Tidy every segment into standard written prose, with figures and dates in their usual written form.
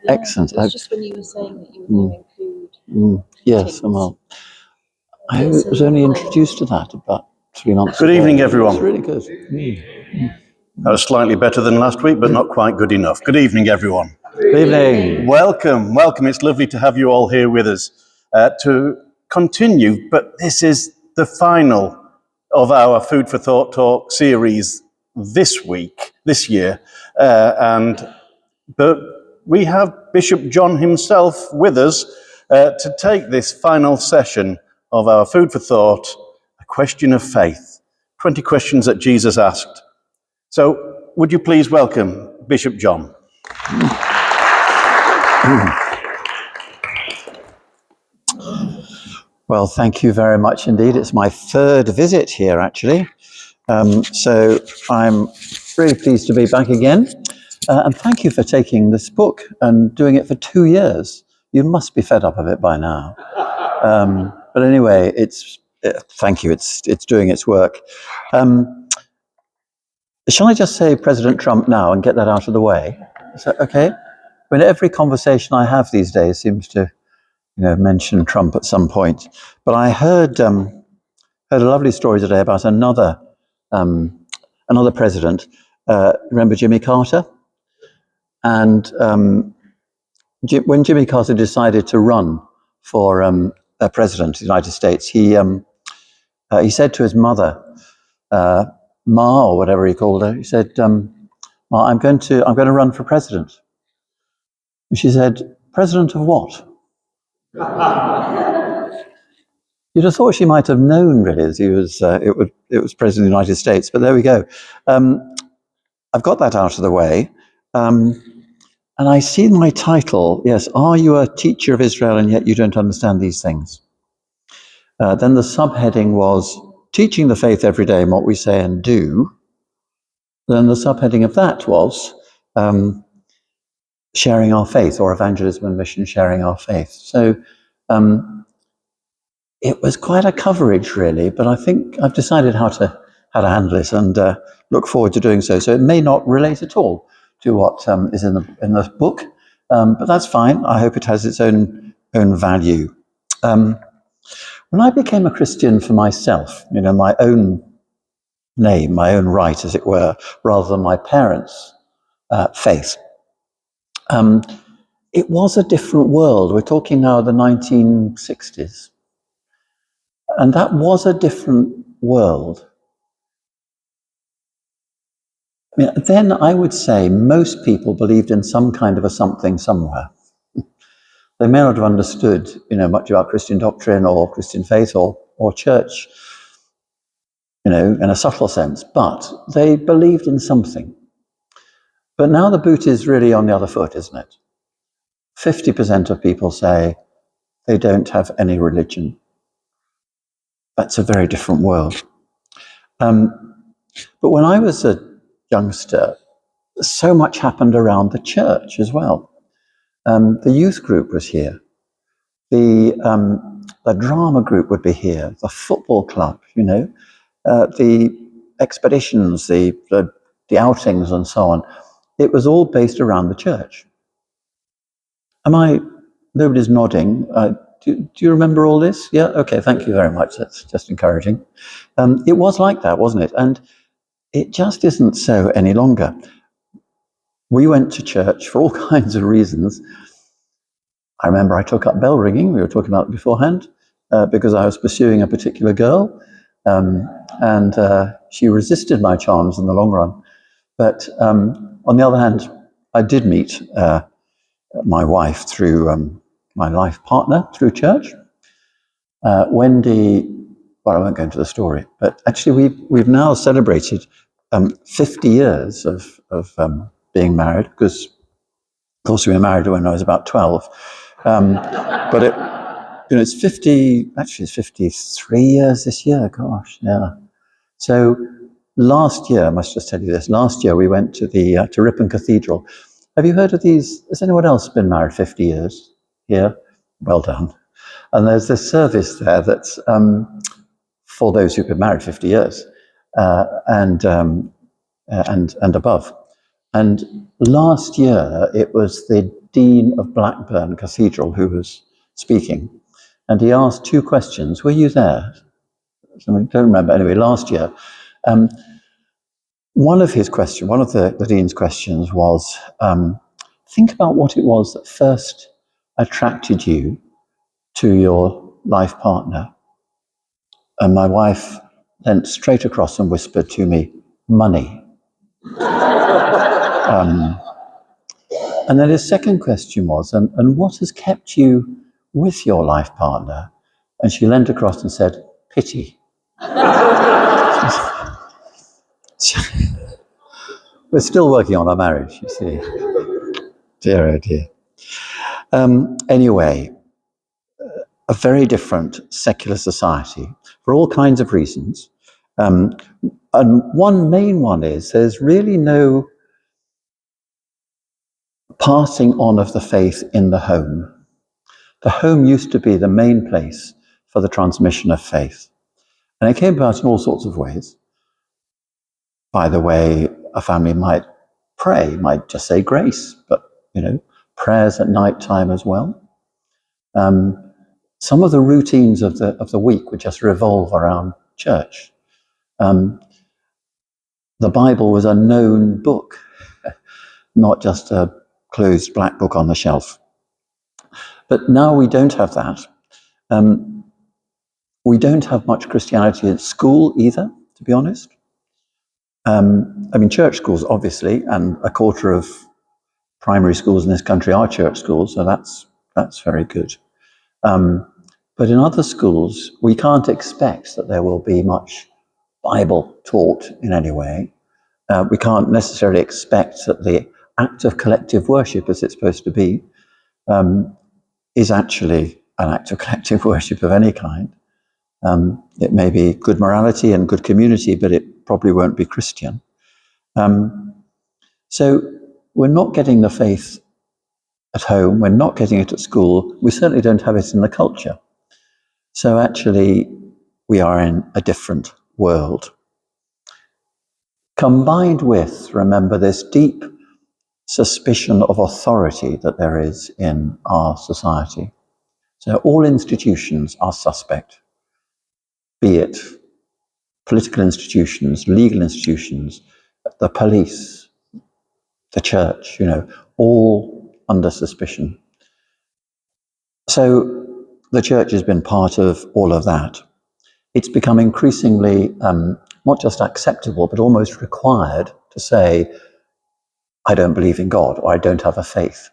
Excellent. It was just when you were saying that you were going to include. Yes, well, I was only introduced to that about 3 months ago. Good evening, everyone. It's really good. That was slightly better than last week, but not quite good enough. Good evening, everyone. Good evening. Welcome, welcome. It's lovely to have you all here with us to continue, but this is the final of our Food for Thought Talk series this year. But we have Bishop John himself with us to take this final session of our Food for Thought, a question of faith, 20 questions that Jesus asked. So would you please welcome Bishop John? Well, thank you very much indeed. It's my third visit here, actually. So I'm really pleased to be back again. And thank you for taking this book and doing it for 2 years. You must be fed up of it by now. But anyway, thank you. It's doing its work. Shall I just say President Trump now and get that out of the way? Is that okay? I mean, every conversation I have these days seems to, mention Trump at some point. But I heard a lovely story today about another president. Remember Jimmy Carter? And when Jimmy Carter decided to run for president of the United States, he said to his mother, Ma, or whatever he called her, he said, Ma, I'm going to run for president. And she said, president of what? You'd have thought she might have known really that he was it was president of the United States, but there we go. I've got that out of the way. And I see my title, yes, Are You a Teacher of Israel and Yet You Don't Understand These Things? Then the subheading was Teaching the Faith Every Day in What We Say and Do. Then the subheading of that was Sharing Our Faith, or Evangelism and Mission, Sharing Our Faith. So it was quite a coverage, really, but I think I've decided how to handle it and look forward to doing so. So it may not relate at all to what is in the book, but that's fine. I hope it has its own value. When I became a Christian for myself, my own name, my own right, as it were, rather than my parents' faith, it was a different world. We're talking now the 1960s. And that was a different world. I mean, then I would say most people believed in some kind of a something somewhere. They may not have understood, much about Christian doctrine or Christian faith or church, in a subtle sense, but they believed in something. But now the boot is really on the other foot, isn't it? 50% of people say they don't have any religion. That's a very different world. But when I was a youngster, so much happened around the church as well. The youth group was here. The drama group would be here. The football club, the expeditions, the outings and so on. It was all based around the church. Nobody's nodding. Do you remember all this? Yeah? Okay, thank you very much. That's just encouraging. It was like that, wasn't it? And it just isn't so any longer. We went to church for all kinds of reasons. I remember I took up bell ringing, we were talking about it beforehand, because I was pursuing a particular girl, and she resisted my charms in the long run. But on the other hand, I did meet my wife through my life partner through church. Wendy, well, I won't go into the story, but actually we've now celebrated 50 years of being married, because, of course, we were married when I was about 12. But it's 53 years this year. Gosh, yeah. So last year, I must just tell you this. Last year we went to the to Ripon Cathedral. Have you heard of these? Has anyone else been married 50 years here? Well done. And there's this service there that's for those who've been married 50 years and above. And last year, it was the Dean of Blackburn Cathedral who was speaking. And he asked two questions. Were you there? I don't remember. Anyway, last year. One of the Dean's questions was, think about what it was that first attracted you to your life partner. And my wife leant straight across and whispered to me, money. And then his second question was, and what has kept you with your life partner? And she leant across and said, pity. We're still working on our marriage, you see. Dear, oh dear. Anyway, a very different secular society for all kinds of reasons. And one main one is there's really no passing on of the faith in the home. The home used to be the main place for the transmission of faith. And it came about in all sorts of ways. By the way, a family might pray, might just say grace, but, prayers at night time as well. Some of the routines of the week would just revolve around church. The Bible was a known book, not just a closed black book on the shelf. But now we don't have that. We don't have much Christianity at school either, to be honest. Church schools, obviously, and a quarter of primary schools in this country are church schools, so that's very good. But in other schools, we can't expect that there will be much Bible taught in any way. We can't necessarily expect that the act of collective worship, as it's supposed to be, is actually an act of collective worship of any kind. It may be good morality and good community, but it probably won't be Christian. So we're not getting the faith at home, we're not getting it at school, we certainly don't have it in the culture. So actually, we are in a different world. Combined with, remember, this deep suspicion of authority that there is in our society. So all institutions are suspect, be it political institutions, legal institutions, the police, the church, all under suspicion. So the church has been part of all of that. It's become increasingly not just acceptable, but almost required to say, I don't believe in God, or I don't have a faith.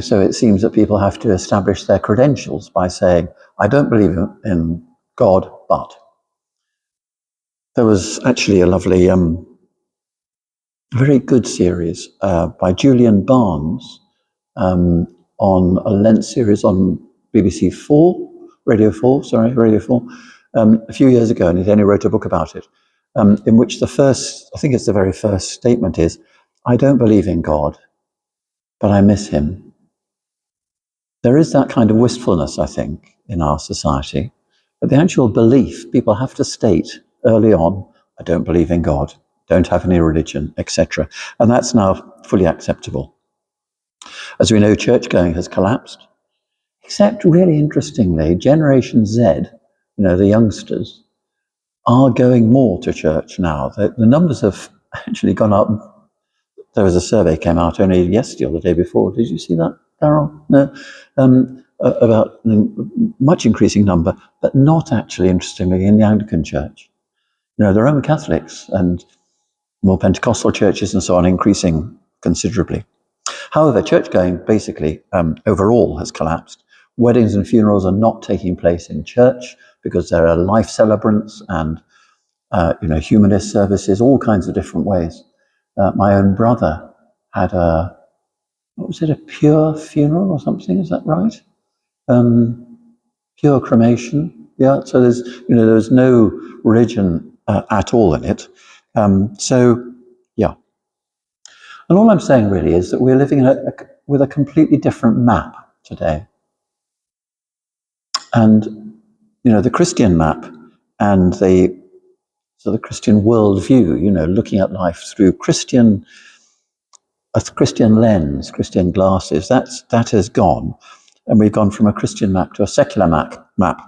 So it seems that people have to establish their credentials by saying, I don't believe in God, but. There was actually a lovely, very good series by Julian Barnes on a Lent series on Radio 4, a few years ago, and he only wrote a book about it, in which I think it's the very first statement is, I don't believe in God, but I miss him. There is that kind of wistfulness, I think, in our society. But the actual belief, people have to state early on, I don't believe in God, don't have any religion, etc. And that's now fully acceptable. As we know, church-going has collapsed, except really interestingly, Generation Z, the youngsters, are going more to church now. The numbers have actually gone up. There was a survey came out only yesterday or the day before. Did you see that, Darryl? No. About much increasing number, but not actually, interestingly, in the Anglican Church. The Roman Catholics and more Pentecostal churches and so on increasing considerably. However, church-going basically overall has collapsed. Weddings and funerals are not taking place in church because there are life celebrants and humanist services, all kinds of different ways. My own brother had a pure funeral or something? Is that right? Pure cremation. Yeah. So there's no religion at all in it. Yeah. And all I'm saying really is that we're living with a completely different map today. And the Christian map and the Christian worldview, looking at life through Christian a Christian lens, Christian glasses. That has gone, and we've gone from a Christian map to a secular map.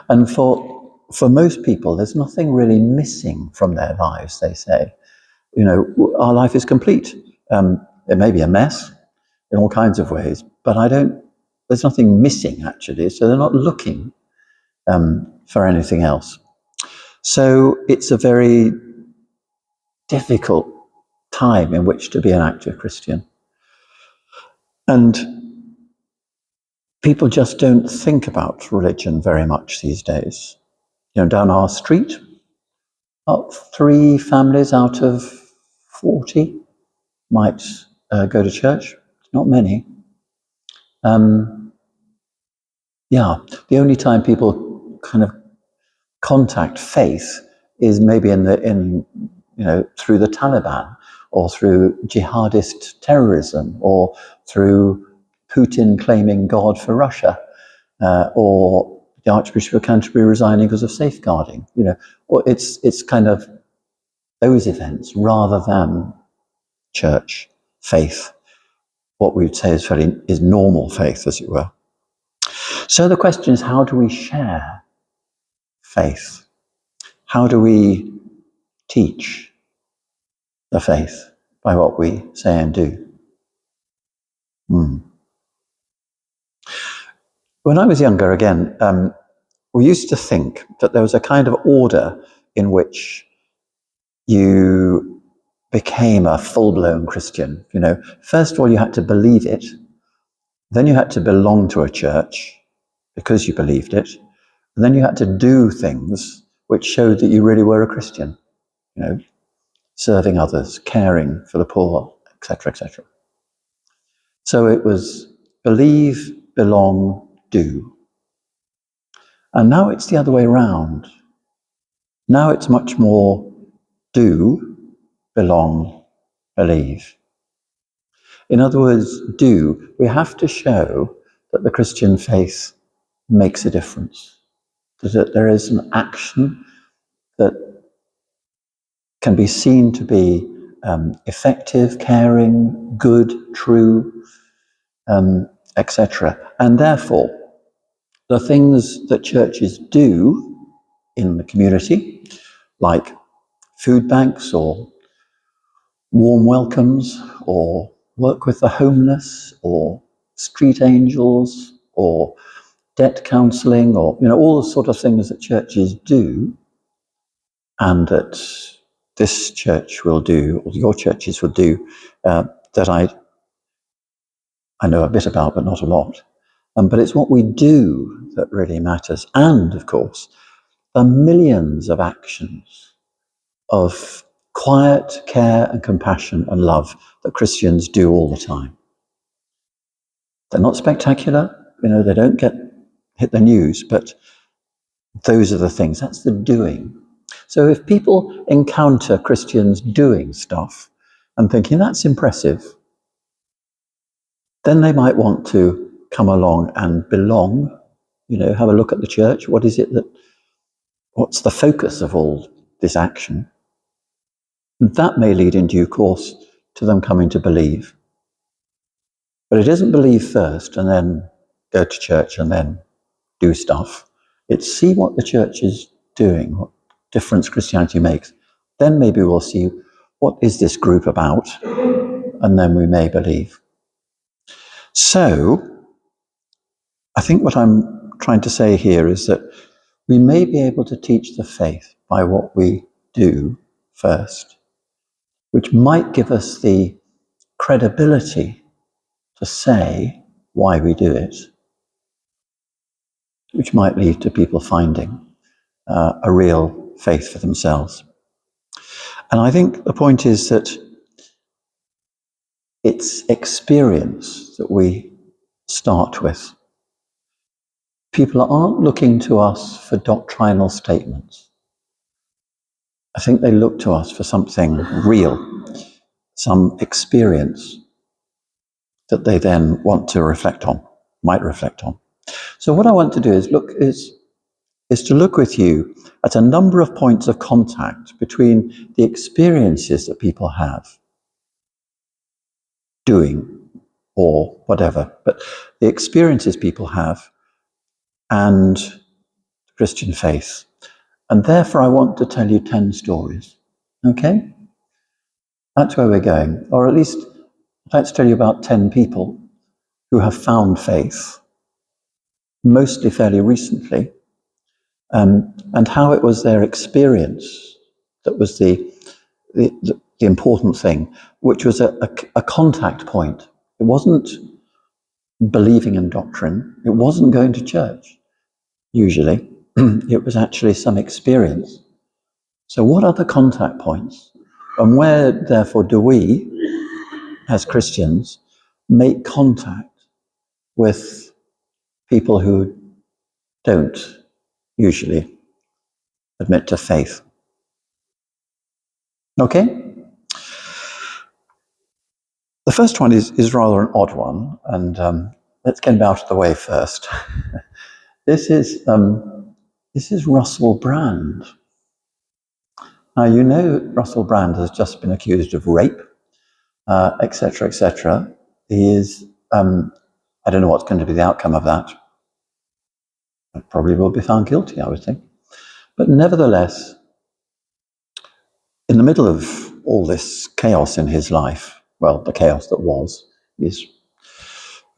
And for most people, there's nothing really missing from their lives. They say, our life is complete. It may be a mess in all kinds of ways, but there's nothing missing actually. So they're not looking for anything else. So it's a very difficult time in which to be an active Christian. And people just don't think about religion very much these days. Down our street, about 3 families out of 40 might go to church. Not many. The only time people kind of contact faith is maybe through the Taliban, or through jihadist terrorism, or through Putin claiming God for Russia, or the Archbishop of Canterbury resigning because of safeguarding. Or it's kind of those events rather than church faith, what we would say is normal faith, as it were. So the question is, how do we share faith? How do we teach the faith? By what we say and do. When I was younger, again, we used to think that there was a kind of order in which you became a full-blown Christian. First of all, you had to believe it. Then you had to belong to a church because you believed it. And then you had to do things which showed that you really were a Christian. Serving others, caring for the poor, etc., etc. So it was believe, belong, do. And now it's the other way around. Now it's much more do, belong, believe. In other words, we have to show that the Christian faith makes a difference, that there is an action that can be seen to be effective, caring, good, true, etc. And therefore, the things that churches do in the community, like food banks or warm welcomes, or work with the homeless, or street angels, or debt counselling, or all the sort of things that churches do, and that this church will do, or your churches will do, that I know a bit about, but not a lot. But it's what we do that really matters. And, of course, the millions of actions of quiet care and compassion and love that Christians do all the time. They're not spectacular, they don't hit the news, but those are the things. That's the doing. So if people encounter Christians doing stuff and thinking that's impressive, then they might want to come along and belong, have a look at the church. What's the focus of all this action? That may lead in due course to them coming to believe. But it isn't believe first and then go to church and then do stuff. It's see what the church is doing, what difference Christianity makes. Then maybe we'll see what is this group about, and then we may believe. So I think what I'm trying to say here is that we may be able to teach the faith by what we do first, which might give us the credibility to say why we do it, which might lead to people finding a real faith for themselves. And I think the point is that it's experience that we start with. People aren't looking to us for doctrinal statements. I think they look to us for something real, some experience that they then want to might reflect on. So what I want to do is to look with you at a number of points of contact between the experiences that people have doing or whatever, but the experiences people have and Christian faith. And therefore, I want to tell you 10 stories. Okay? That's where we're going. Or at least, I'd like to tell you about 10 people who have found faith, mostly fairly recently, and how it was their experience that was the important thing, which was a contact point. It wasn't believing in doctrine. It wasn't going to church, usually. It was actually some experience. So what are the contact points? And where, therefore, do we, as Christians, make contact with people who don't usually admit to faith? Okay? The first one is rather an odd one, and let's get him out of the way first. This is Russell Brand. Now, you know Russell Brand has just been accused of rape, etc., etc. He is, I don't know what's going to be the outcome of that. Probably will be found guilty, I would think. But nevertheless, in the middle of all this chaos in his life, well, the chaos that was, he's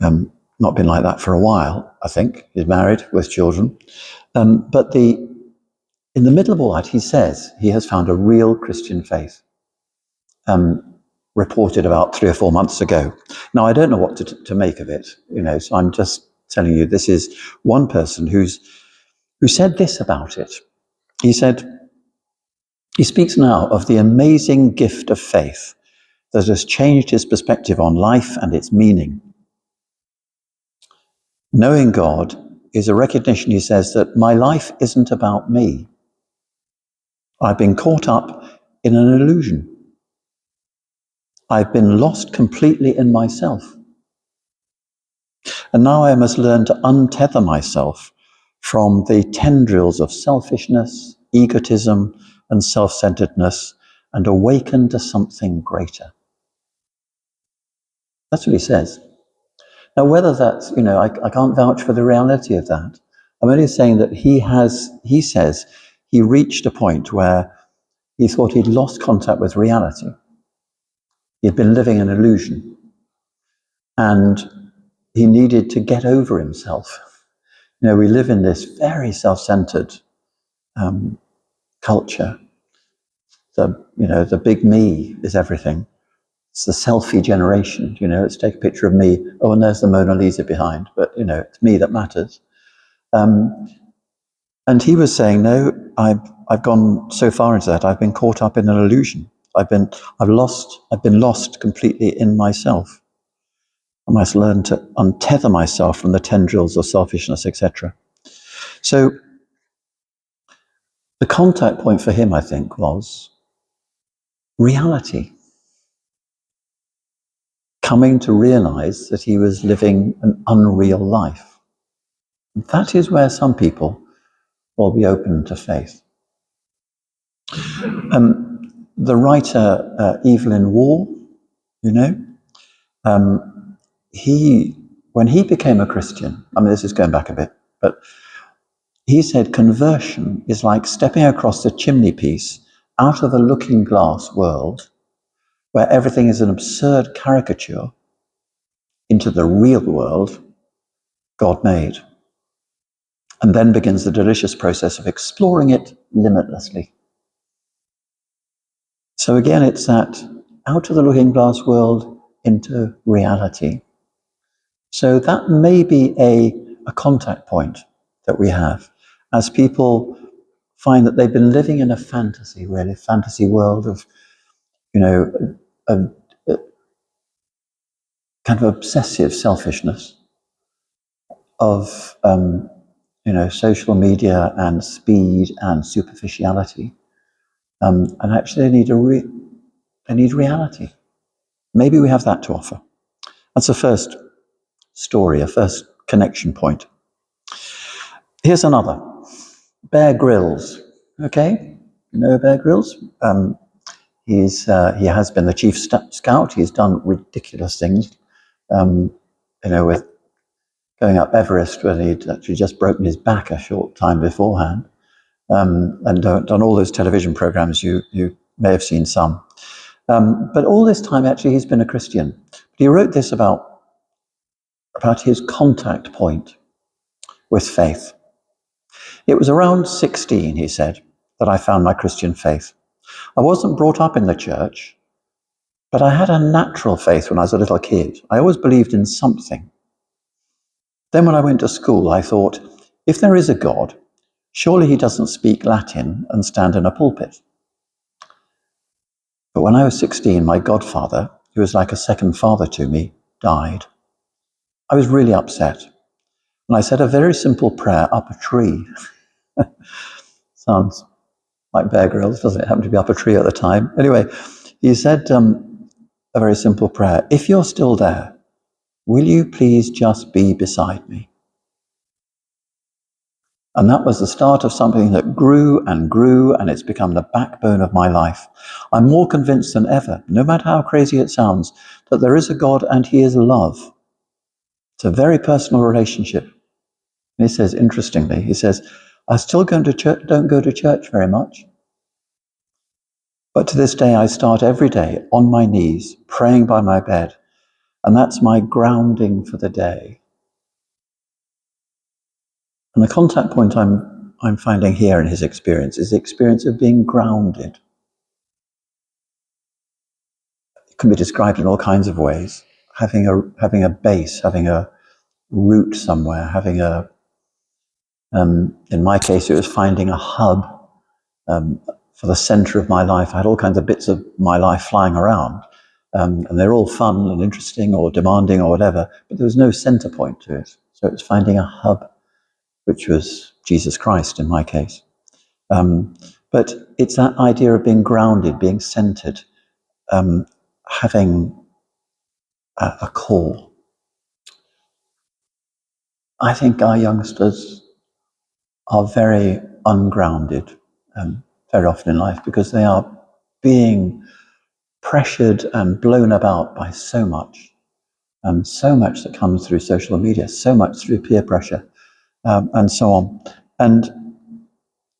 not been like that for a while, I think. He's married with children. But in the middle of all that, he says he has found a real Christian faith, reported about 3 or 4 months ago. Now, I don't know what to make of it, so I'm just telling you, this is one person who said this about it. He said, he speaks now of the amazing gift of faith that has changed his perspective on life and its meaning. Knowing God is a recognition, he says, that my life isn't about me. I've been caught up in an illusion. I've been lost completely in myself. And now I must learn to untether myself from the tendrils of selfishness, egotism, and self-centeredness, and awaken to something greater. That's what he says. Now, whether that's, I can't vouch for the reality of that. I'm only saying that he says he reached a point where he thought he'd lost contact with reality. He'd been living an illusion. And he needed to get over himself. We live in this very self-centered culture. The big me is everything. It's the selfie generation. Let's take a picture of me. Oh, and there's the Mona Lisa behind. But, it's me that matters. And he was saying, no, I've gone so far into that. I've been caught up in an illusion. I've been lost completely in myself. I must learn to untether myself from the tendrils of selfishness, etc. So the contact point for him, I think, was reality. Coming to realize that he was living an unreal life. And that is where some people will be open to faith. The writer Evelyn Waugh, when he became a Christian, this is going back a bit, but he said conversion is like stepping across the chimney piece out of a looking glass world where everything is an absurd caricature into the real world God made. And then begins the delicious process of exploring it limitlessly. So again, it's that out of the looking glass world into reality. So that may be a contact point that we have as people find that they've been living in a fantasy world of, a kind of obsessive selfishness, of, social media and speed and superficiality. And actually they need reality. Maybe we have that to offer. That's a first story, a first connection point. Here's another. Bear Grylls. Okay? You know Bear Grylls? he has been the chief scout. He's done ridiculous things, with going up Everest when he'd actually just broken his back a short time beforehand, and done all those television programs. You may have seen some. But all this time, actually, he's been a Christian. But he wrote this about his contact point with faith. It was around 16, he said, that I found my Christian faith. I wasn't brought up in the church, but I had a natural faith when I was a little kid. I always believed in something. Then when I went to school, I thought, if there is a God, surely he doesn't speak Latin and stand in a pulpit. But when I was 16, my godfather, who was like a second father to me, died. I was really upset. And I said a very simple prayer up a tree. Sounds like Bear Grylls, doesn't it? Happened to be up a tree at the time. Anyway, he said a very simple prayer. If you're still there, will you please just be beside me? And that was the start of something that grew, and it's become the backbone of my life. I'm more convinced than ever, no matter how crazy it sounds, that there is a God and he is love. It's a very personal relationship. And he says, interestingly, I still don't go to church very much. But to this day, I start every day on my knees, praying by my bed. And that's my grounding for the day. And the contact point I'm finding here in his experience is the experience of being grounded. It can be described in all kinds of ways. Having a base, having a root somewhere, in my case, it was finding a hub for the center of my life. I had all kinds of bits of my life flying around, and they're all fun and interesting or demanding or whatever, but there was no center point to it. So it was finding a hub, which was Jesus Christ in my case. But it's that idea of being grounded, being centered, having a core. I think our youngsters are very ungrounded very often in life because they are being pressured and blown about by so much that comes through social media, so much through peer pressure, and so on. And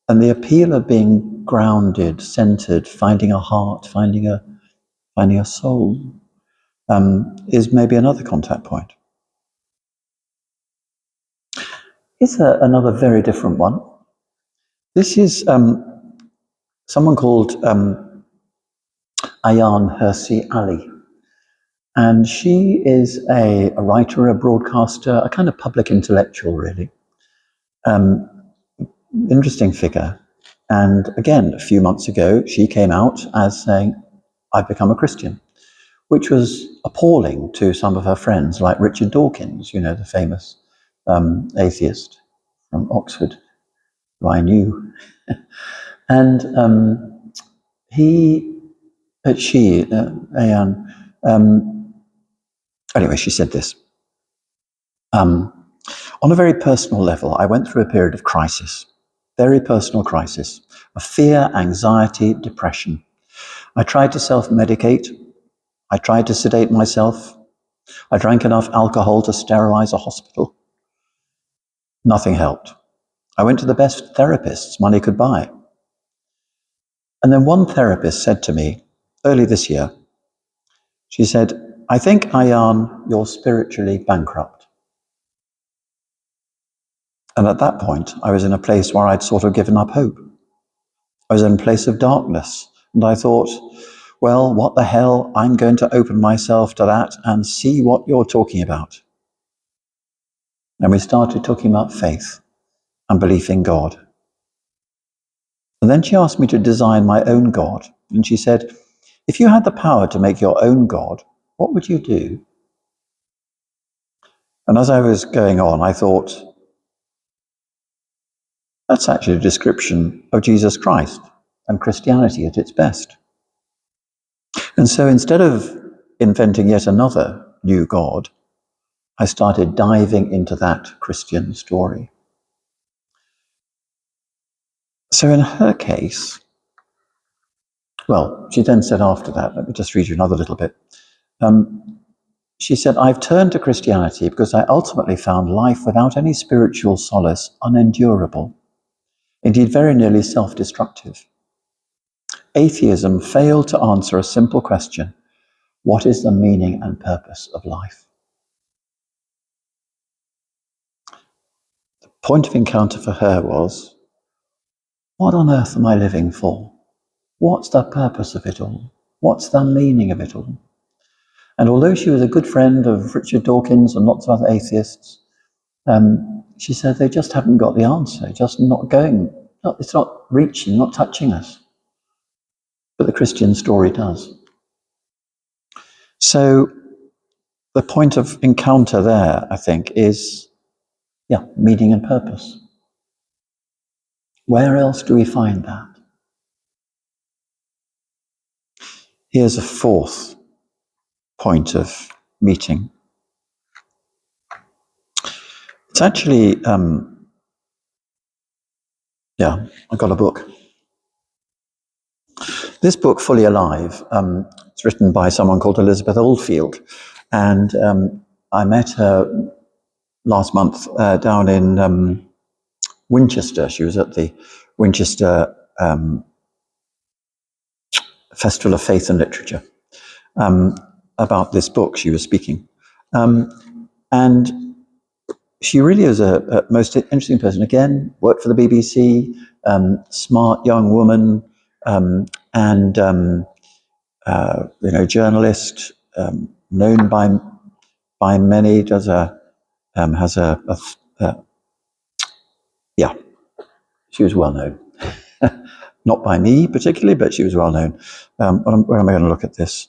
the appeal of being grounded, centered, finding a heart, finding a soul, is maybe another contact point. Here's another very different one. This is someone called Ayaan Hirsi Ali. And she is a writer, a broadcaster, a kind of public intellectual, really. Interesting figure. And again, a few months ago, she came out as saying, I've become a Christian, which was appalling to some of her friends, like Richard Dawkins, the famous atheist from Oxford, who I knew. And Ayaan, anyway, she said this. On a very personal level, I went through a period of crisis, very personal crisis, of fear, anxiety, depression. I tried to self-medicate. I tried to sedate myself. I drank enough alcohol to sterilize a hospital. Nothing helped. I went to the best therapists money could buy. And then one therapist said to me early this year, she said, I think, Ayaan, you're spiritually bankrupt. And at that point, I was in a place where I'd sort of given up hope. I was in a place of darkness. And I thought, well, what the hell? I'm going to open myself to that and see what you're talking about. And we started talking about faith and belief in God. And then she asked me to design my own God. And she said, if you had the power to make your own God, what would you do? And as I was going on, I thought, that's actually a description of Jesus Christ and Christianity at its best. And so instead of inventing yet another new God, I started diving into that Christian story. So in her case, Well, she then said after that, let me just read you another little bit. She said, I've turned to Christianity because I ultimately found life without any spiritual solace unendurable, indeed very nearly self-destructive. Atheism failed to answer a simple question: what is the meaning and purpose of life? The point of encounter for her was, what on earth am I living for? What's the purpose of it all? What's the meaning of it all? And although she was a good friend of Richard Dawkins and lots of other atheists, she said they just haven't got the answer, just not going. It's not reaching, not touching us. But the Christian story does. So the point of encounter there, I think, is, meaning and purpose. Where else do we find that? Here's a fourth point of meeting. It's actually, I got a book. This book, Fully Alive, it's written by someone called Elizabeth Oldfield. And I met her last month down in Winchester. She was at the Winchester Festival of Faith and Literature. About this book she was speaking. And she really is a most interesting person. Again, worked for the BBC, smart young woman, and journalist, known by many. She was well known. Not by me particularly, but she was well known. Where am I going to look at this?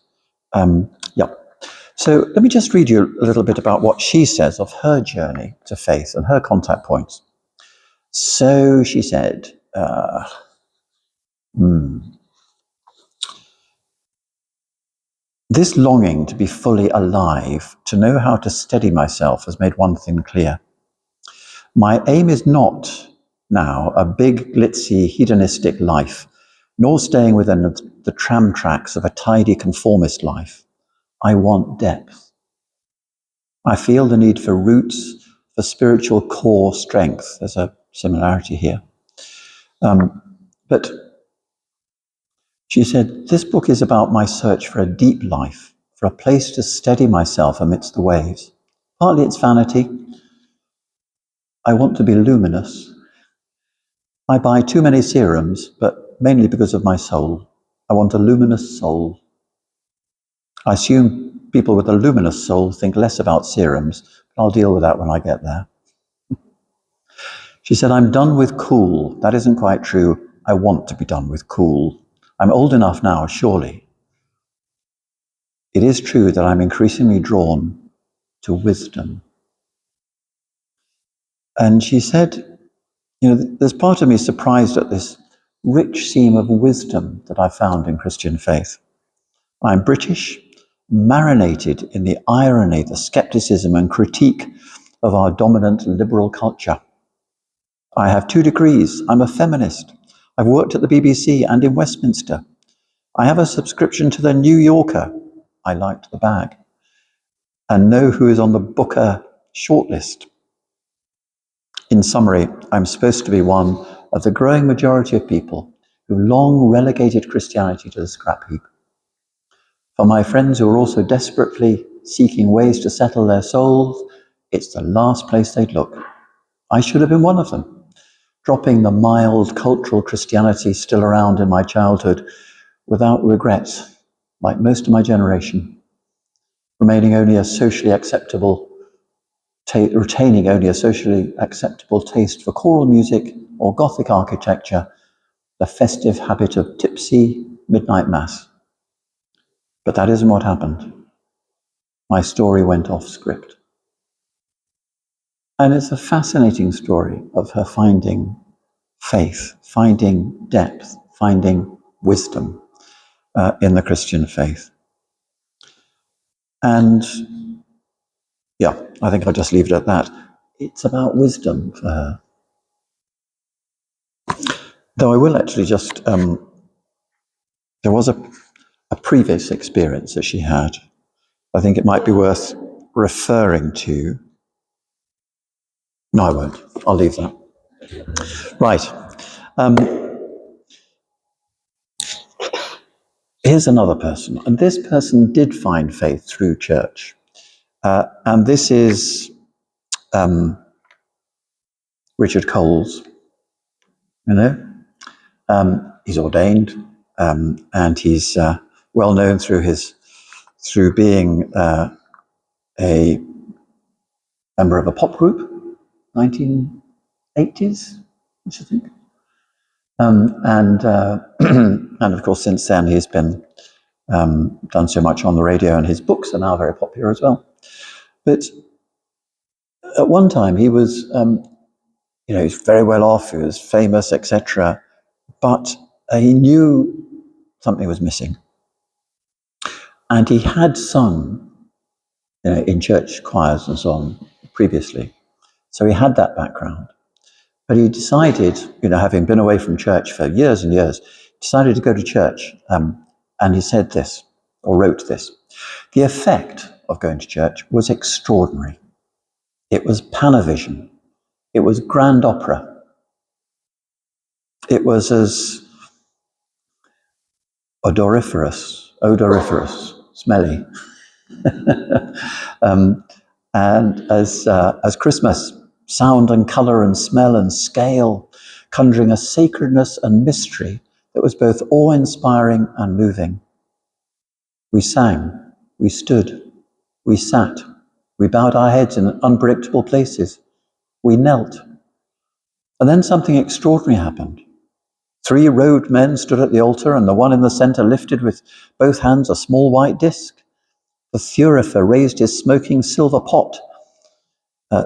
So let me just read you a little bit about what she says of her journey to faith and her contact points. So she said, this longing to be fully alive, to know how to steady myself, has made one thing clear. My aim is not now a big, glitzy, hedonistic life, nor staying within the tram tracks of a tidy conformist life. I want depth. I feel the need for roots, for spiritual core strength. There's a similarity here. But she said, this book is about my search for a deep life, for a place to steady myself amidst the waves. Partly it's vanity. I want to be luminous. I buy too many serums, but mainly because of my soul. I want a luminous soul. I assume people with a luminous soul think less about serums, but I'll deal with that when I get there. She said, I'm done with cool. That isn't quite true. I want to be done with cool. I'm old enough now, surely. It is true that I'm increasingly drawn to wisdom. And she said, there's part of me surprised at this rich seam of wisdom that I found in Christian faith. I'm British, marinated in the irony, the skepticism and critique of our dominant liberal culture. I have 2 degrees. I'm a feminist. I've worked at the BBC and in Westminster. I have a subscription to the New Yorker. I liked the bag. And know who is on the Booker shortlist. In summary, I'm supposed to be one of the growing majority of people who long relegated Christianity to the scrap heap. For my friends who are also desperately seeking ways to settle their souls, it's the last place they'd look. I should have been one of them, dropping the mild cultural Christianity still around in my childhood without regret, like most of my generation, retaining only a socially acceptable taste for choral music or Gothic architecture, the festive habit of tipsy midnight mass. But that isn't what happened. My story went off script. And it's a fascinating story of her finding faith, finding depth, finding wisdom in the Christian faith. And I think I'll just leave it at that. It's about wisdom for her. Though I will actually just There was a previous experience that she had. I think it might be worth referring to. No, I won't. I'll leave that. Right. Here's another person. And this person did find faith through church. And this is Richard Coles. You know, he's ordained, and he's well known through being a member of a pop group, 1980s, I should think. And of course, since then he's been done so much on the radio, and his books are now very popular as well. But at one time he was, he's very well off, he was famous, etc. But he knew something was missing, and he had sung, in church choirs and so on previously, so he had that background. But he decided, having been away from church for years and years, decided to go to church. And he said this, or wrote this: the effect of going to church was extraordinary. It was Panavision. It was grand opera. It was as odoriferous, smelly, and as Christmas, sound and colour and smell and scale, conjuring a sacredness and mystery that was both awe-inspiring and moving. We sang, we stood, we sat, we bowed our heads in unpredictable places, we knelt. And then something extraordinary happened. 3 robed men stood at the altar, and the one in the centre lifted with both hands a small white disc. The thurifer raised his smoking silver pot.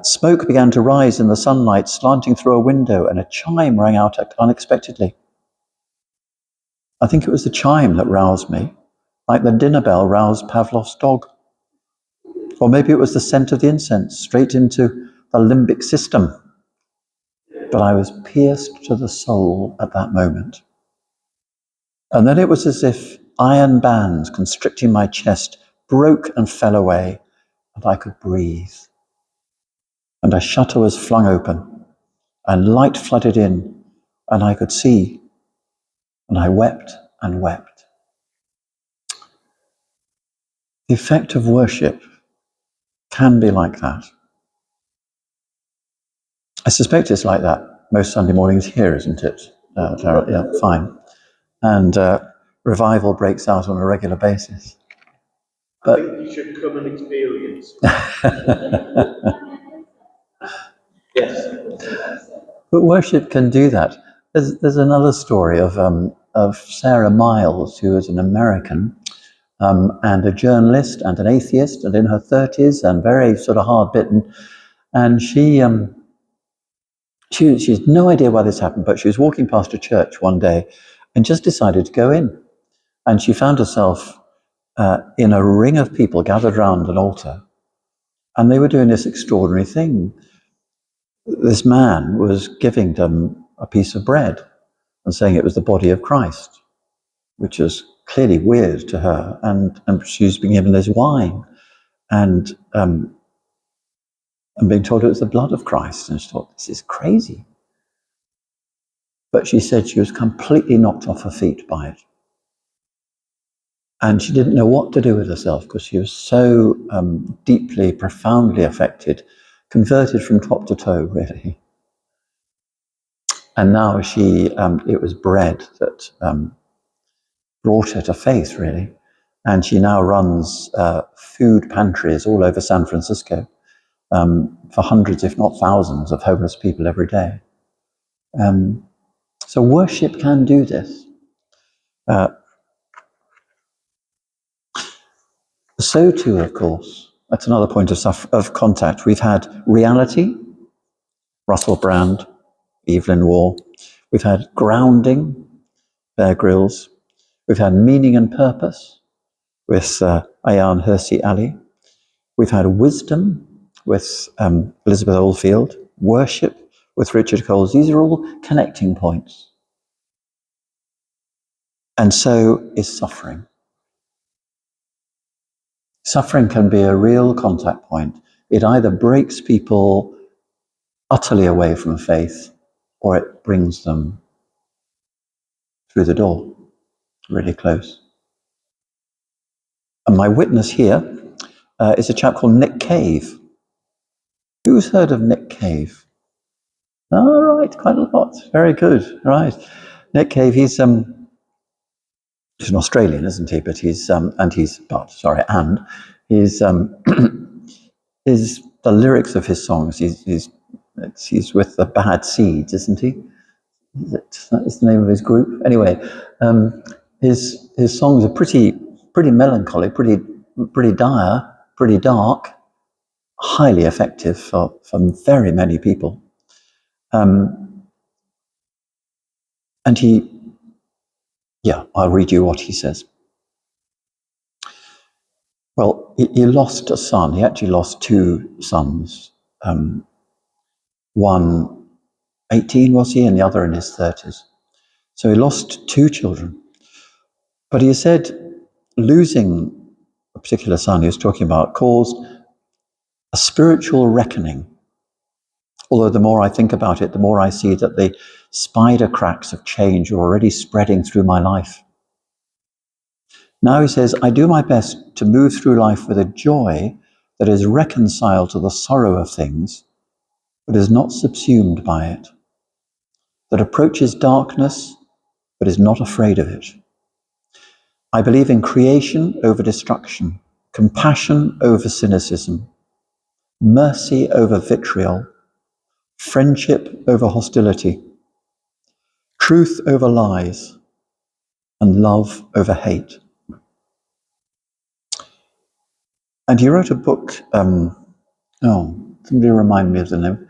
Smoke began to rise in the sunlight, slanting through a window, and a chime rang out unexpectedly. I think it was the chime that roused me, like the dinner bell roused Pavlov's dog. Or maybe it was the scent of the incense, straight into the limbic system. But I was pierced to the soul at that moment. And then it was as if iron bands constricting my chest broke and fell away, and I could breathe. And a shutter was flung open, and light flooded in, and I could see, and I wept and wept. The effect of worship can be like that. I suspect it's like that most Sunday mornings here, isn't it, Tara? Yeah, fine. And revival breaks out on a regular basis. But I think you should come and experience. Yes. But worship can do that. There's another story of Sarah Miles, who was an American and a journalist and an atheist, and in her 30s and very sort of hard bitten. And she had no idea why this happened, but she was walking past a church one day and just decided to go in. And she found herself in a ring of people gathered round an altar, and they were doing this extraordinary thing. This man was giving them a piece of bread and saying it was the body of Christ, which was clearly weird to her. And she was being given this wine and being told it was the blood of Christ. And she thought, this is crazy. But she said she was completely knocked off her feet by it. And she didn't know what to do with herself because she was so deeply, profoundly affected, converted from top to toe, really. And now it was bread that brought her to faith, really. And she now runs food pantries all over San Francisco for hundreds, if not thousands, of homeless people every day. So worship can do this. So too, of course, that's another point of contact. We've had reality, Russell Brand, Evelyn Waugh. We've had grounding, Bear Grylls. We've had meaning and purpose with Ayaan Hirsi Ali. We've had wisdom with Elizabeth Oldfield, worship with Richard Coles. These are all connecting points. And so is suffering. Suffering can be a real contact point. It either breaks people utterly away from faith, or it brings them through the door, really close. And my witness here is a chap called Nick Cave. Who's heard of Nick Cave? Oh, right, quite a lot. Very good. Right. Nick Cave, he's an Australian, isn't he? But he's is the lyrics of his songs. He's with the Bad Seeds, isn't he? That is the name of his group. Anyway, his songs are pretty melancholy, pretty dire, pretty dark, highly effective for very many people. And I'll read you what he says. Well, he lost a son. He actually lost two sons. One 18 was he, and the other in his 30s. So he lost two children. But he said losing a particular son he was talking about caused a spiritual reckoning. Although the more I think about it, the more I see that the spider cracks of change are already spreading through my life. Now he says, I do my best to move through life with a joy that is reconciled to the sorrow of things, but is not subsumed by it, that approaches darkness, but is not afraid of it. I believe in creation over destruction, compassion over cynicism, mercy over vitriol, friendship over hostility, truth over lies, and love over hate. And he wrote a book, somebody remind me of the name,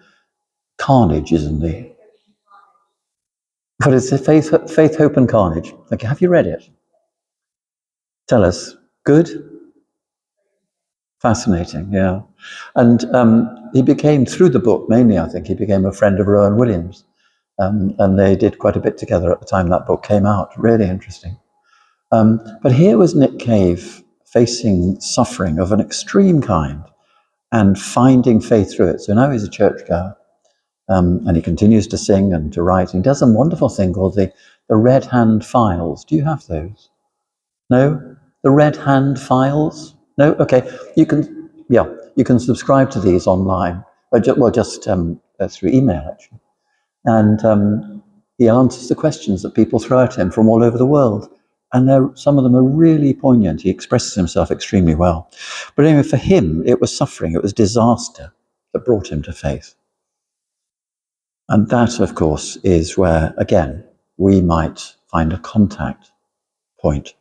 Carnage, isn't he? But it's Faith, Hope and Carnage. Okay, have you read it? Tell us. Good? Fascinating, yeah. And he became, through the book mainly, I think, he became a friend of Rowan Williams. And they did quite a bit together at the time that book came out. Really interesting. But here was Nick Cave facing suffering of an extreme kind and finding faith through it. So now he's a churchgoer. And he continues to sing and to write. He does a wonderful thing called the Red Hand Files. Do you have those? No? The Red Hand Files? No? Okay. You can subscribe to these online. Just through email, actually. And he answers the questions that people throw at him from all over the world. And some of them are really poignant. He expresses himself extremely well. But anyway, for him, it was suffering, it was disaster that brought him to faith. And that, of course, is where, again, we might find a contact point.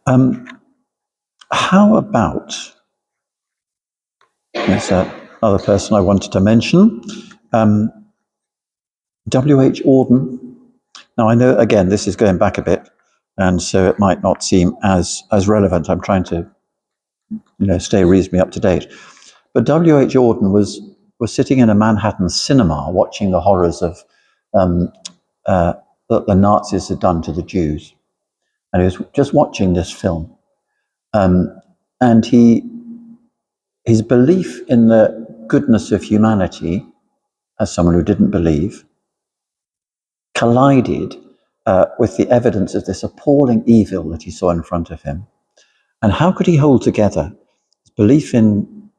How about, there's another person I wanted to mention, W.H. Auden. Now, I know, again, this is going back a bit, and so it might not seem as relevant. I'm trying to, stay reasonably up to date. But W.H. Auden was sitting in a Manhattan cinema watching the horrors of that the Nazis had done to the Jews. And he was just watching this film. And his belief in the goodness of humanity, as someone who didn't believe, collided with the evidence of this appalling evil that he saw in front of him. And how could he hold together his belief in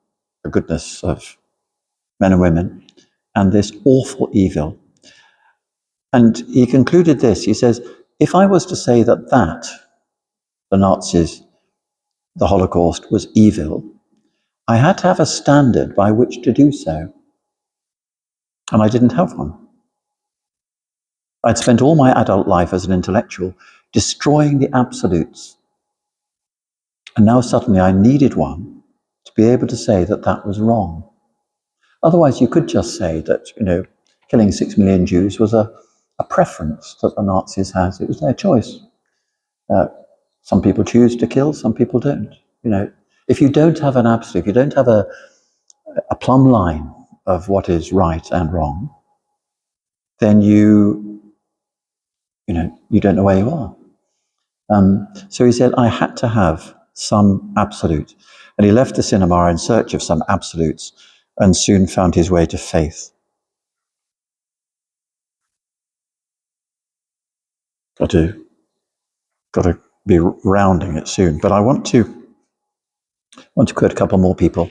the goodness of men and women and this awful evil? And he concluded this. He says, if I was to say that the Nazis, the Holocaust, was evil, I had to have a standard by which to do so. And I didn't have one. I'd spent all my adult life as an intellectual destroying the absolutes. And now suddenly I needed one to be able to say that that was wrong. Otherwise, you could just say that, killing 6 million Jews was a preference that the Nazis had. It was their choice. Some people choose to kill, some people don't. If you don't have an absolute, if you don't have a plumb line of what is right and wrong, then you you don't know where you are. So he said, I had to have some absolute. And he left the cinema in search of some absolutes and soon found his way to faith. Got to be rounding it soon. But I want to quote a couple more people.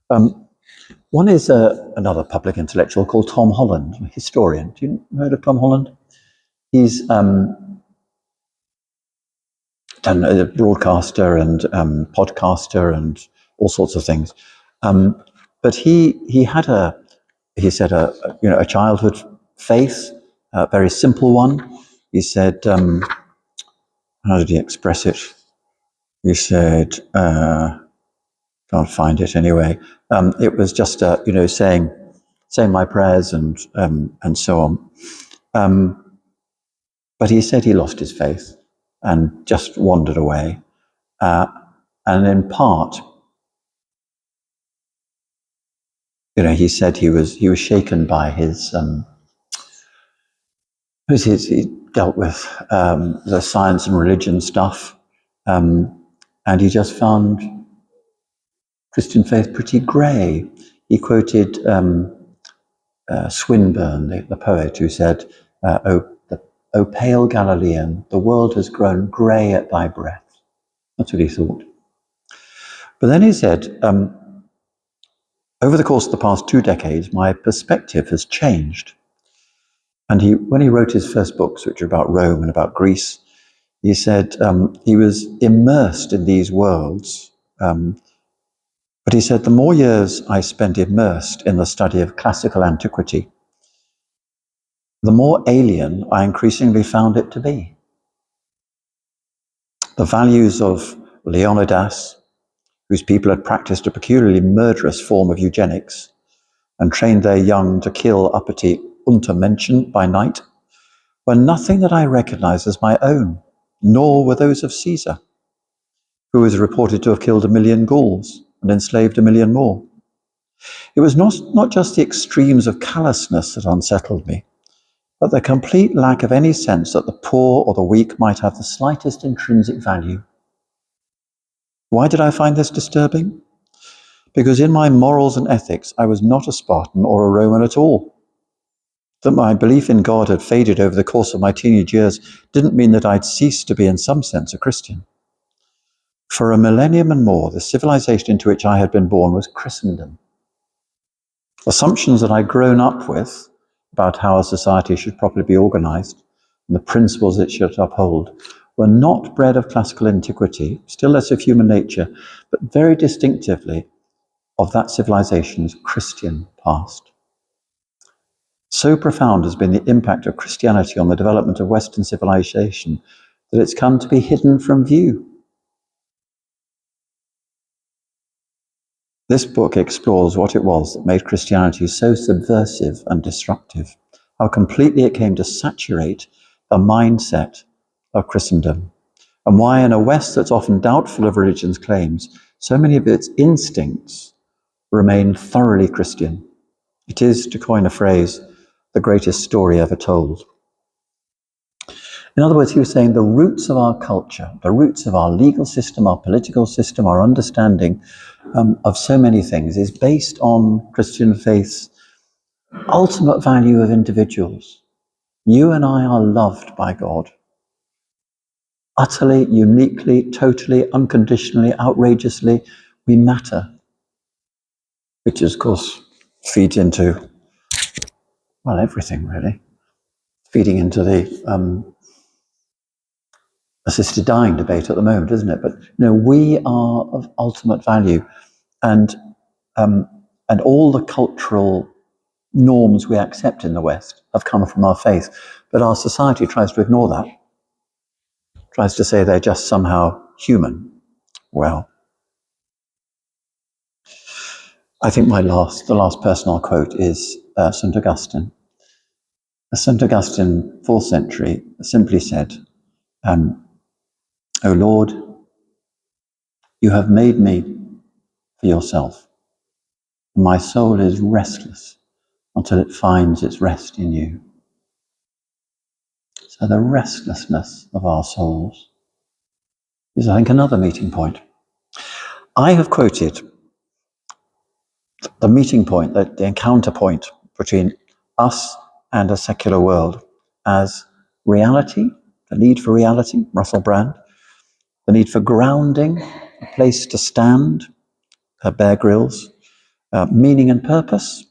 One is another public intellectual called Tom Holland, a historian. Do you know of Tom Holland? He's done a broadcaster and podcaster and all sorts of things. But he had a childhood faith, a very simple one. He said, how did he express it? He said, can't find it anyway. It was just saying my prayers and so on. But he said he lost his faith and just wandered away. And in part, he said he was shaken by his. He dealt with the science and religion stuff, and he just found Christian faith pretty grey. He quoted Swinburne, the poet, who said, "O pale Galilean, the world has grown grey at thy breath." That's what he thought. But then he said, over the course of the past 2 decades, my perspective has changed. And when he wrote his first books, which are about Rome and about Greece, he said he was immersed in these worlds. But he said, the more years I spent immersed in the study of classical antiquity, the more alien I increasingly found it to be. The values of Leonidas, whose people had practiced a peculiarly murderous form of eugenics and trained their young to kill uppity Untermenschen by night, were nothing that I recognized as my own, nor were those of Caesar, who was reported to have killed 1 million Gauls and enslaved 1 million more. It was not just the extremes of callousness that unsettled me, but the complete lack of any sense that the poor or the weak might have the slightest intrinsic value. Why did I find this disturbing? Because in my morals and ethics, I was not a Spartan or a Roman at all. That my belief in God had faded over the course of my teenage years didn't mean that I'd ceased to be in some sense a Christian. For a millennium and more, the civilization into which I had been born was Christendom. Assumptions that I'd grown up with about how a society should properly be organized and the principles it should uphold were not bred of classical antiquity, still less of human nature, but very distinctively of that civilization's Christian past. So profound has been the impact of Christianity on the development of Western civilization that it's come to be hidden from view. This book explores what it was that made Christianity so subversive and destructive, how completely it came to saturate the mindset of Christendom, and why in a West that's often doubtful of religion's claims, so many of its instincts remain thoroughly Christian. It is, to coin a phrase, the greatest story ever told. In other words, he was saying the roots of our culture, the roots of our legal system, our political system, our understanding of so many things is based on Christian faith's ultimate value of individuals. You and I are loved by God. Utterly, uniquely, totally, unconditionally, outrageously, we matter. Which, of course, feeds into, well, everything really. Feeding into the assisted dying debate at the moment, isn't it? But we are of ultimate value, and all the cultural norms we accept in the West have come from our faith, but our society tries to ignore that, tries to say they're just somehow human. Well, I think the last person I'll quote is St. Augustine. St. Augustine, 4th century, simply said, O Lord, you have made me for yourself. My soul is restless until it finds its rest in you. So the restlessness of our souls is, I think, another meeting point. I have quoted the meeting point, the encounter point between us and a secular world as reality, the need for reality, Russell Brand, the need for grounding, a place to stand, Bear Grylls, meaning and purpose,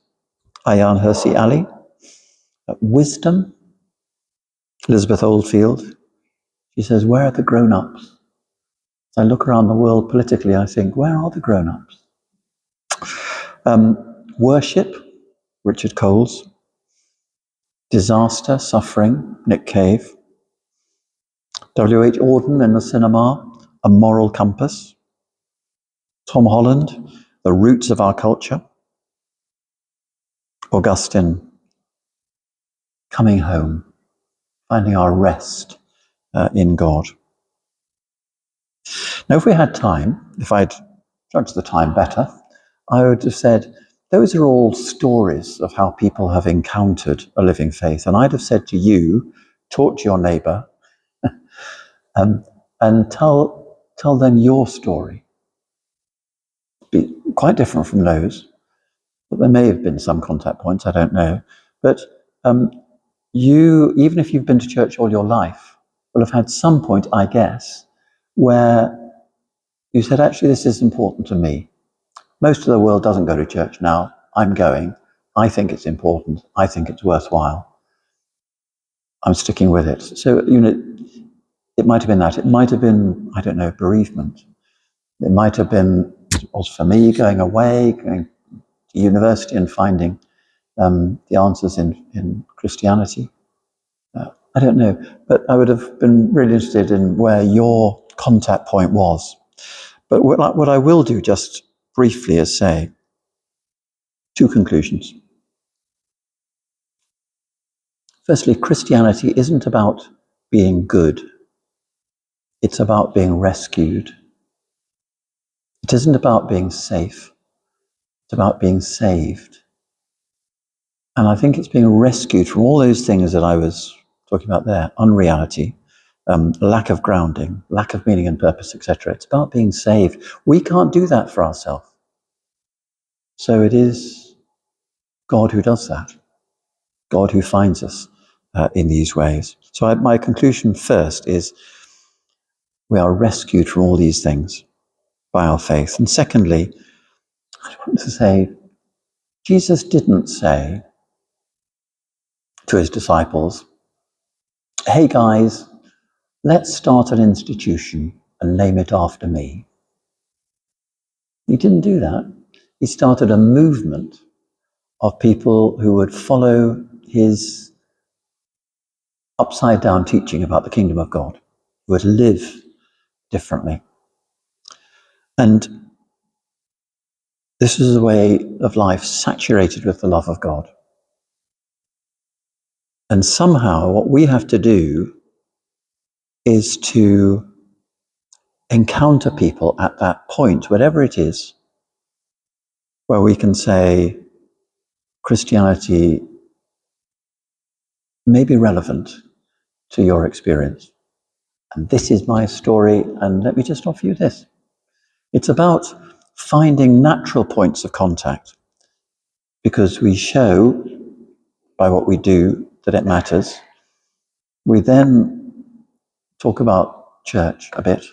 Ayaan Hirsi Ali, wisdom, Elizabeth Oldfield. She says, where are the grown-ups? As I look around the world politically, I think, where are the grown-ups? Worship, Richard Coles. Disaster, suffering, Nick Cave. W.H. Auden in the cinema, A Moral Compass. Tom Holland, The Roots of Our Culture. Augustine, Coming Home, finding our rest in God. Now, if we had time, if I'd judged the time better, I would have said, those are all stories of how people have encountered a living faith. And I'd have said to you, talk to your neighbour and tell them your story. Be quite different from those, but there may have been some contact points, I don't know. But you, even if you've been to church all your life, will have had some point, I guess, where you said, actually, this is important to me. Most of the world doesn't go to church now. I'm going. I think it's important. I think it's worthwhile. I'm sticking with it. So, it might have been that. It might have been, I don't know, bereavement. It might have been, also for me, going away, going to university and finding the answers in Christianity. I don't know, but I would have been really interested in where your contact point was. But what I will do just briefly is say two conclusions. Firstly, Christianity isn't about being good. It's about being rescued. It isn't about being safe. It's about being saved. And I think it's being rescued from all those things that I was talking about there, unreality, lack of grounding, lack of meaning and purpose, etc. It's about being saved. We can't do that for ourselves. So it is God who does that, God who finds us in these ways. So my conclusion first is we are rescued from all these things by our faith. And secondly, I want to say, Jesus didn't say to his disciples, hey guys, let's start an institution and name it after me. He didn't do that. He started a movement of people who would follow his upside down teaching about the kingdom of God, who would live differently. And this is a way of life saturated with the love of God. And somehow what we have to do is to encounter people at that point, whatever it is, where we can say Christianity may be relevant to your experience. And this is my story, and let me just offer you this. It's about finding natural points of contact, because we show by what we do that it matters. We then talk about church a bit,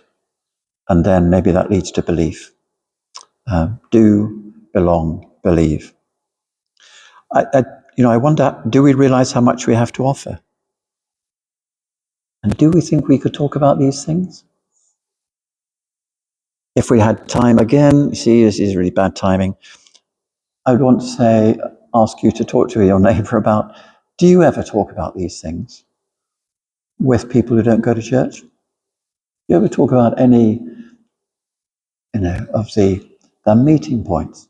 and then maybe that leads to belief. Do, belong, believe. I wonder, do we realize how much we have to offer? And do we think we could talk about these things? If we had time again, you see, this is really bad timing. I would want to ask you to talk to your neighbour about, do you ever talk about these things with people who don't go to church? Do you ever talk about any, of the meeting points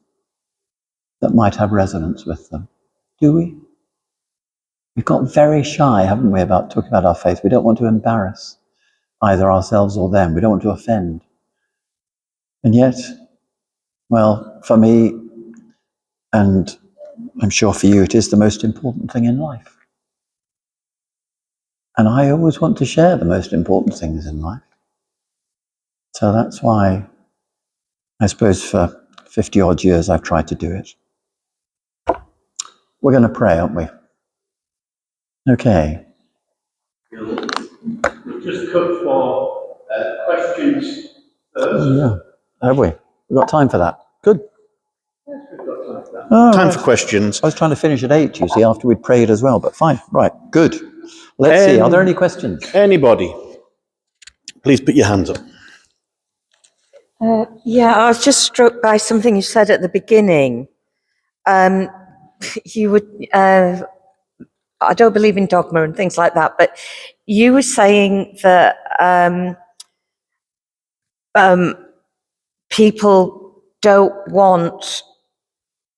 that might have resonance with them? Do we? We've got very shy, haven't we, about talking about our faith. We don't want to embarrass either ourselves or them. We don't want to offend. And yet, well, for me, and I'm sure for you, it is the most important thing in life. And I always want to share the most important things in life. So that's why, I suppose, for 50 odd years I've tried to do it. We're going to pray, aren't we? Okay. We've just cut for questions first. Yeah. Have we? We've got time for that. Good. Yes, we've got time for that. Oh, Time right. for questions. I was trying to finish at 8, you see, after we'd prayed as well, but fine. Right. Good. Let's see. Are there any questions? Anybody? Please put your hands up. Yeah, I was just struck by something you said at the beginning. You would, I don't believe in dogma and things like that, but you were saying that people don't want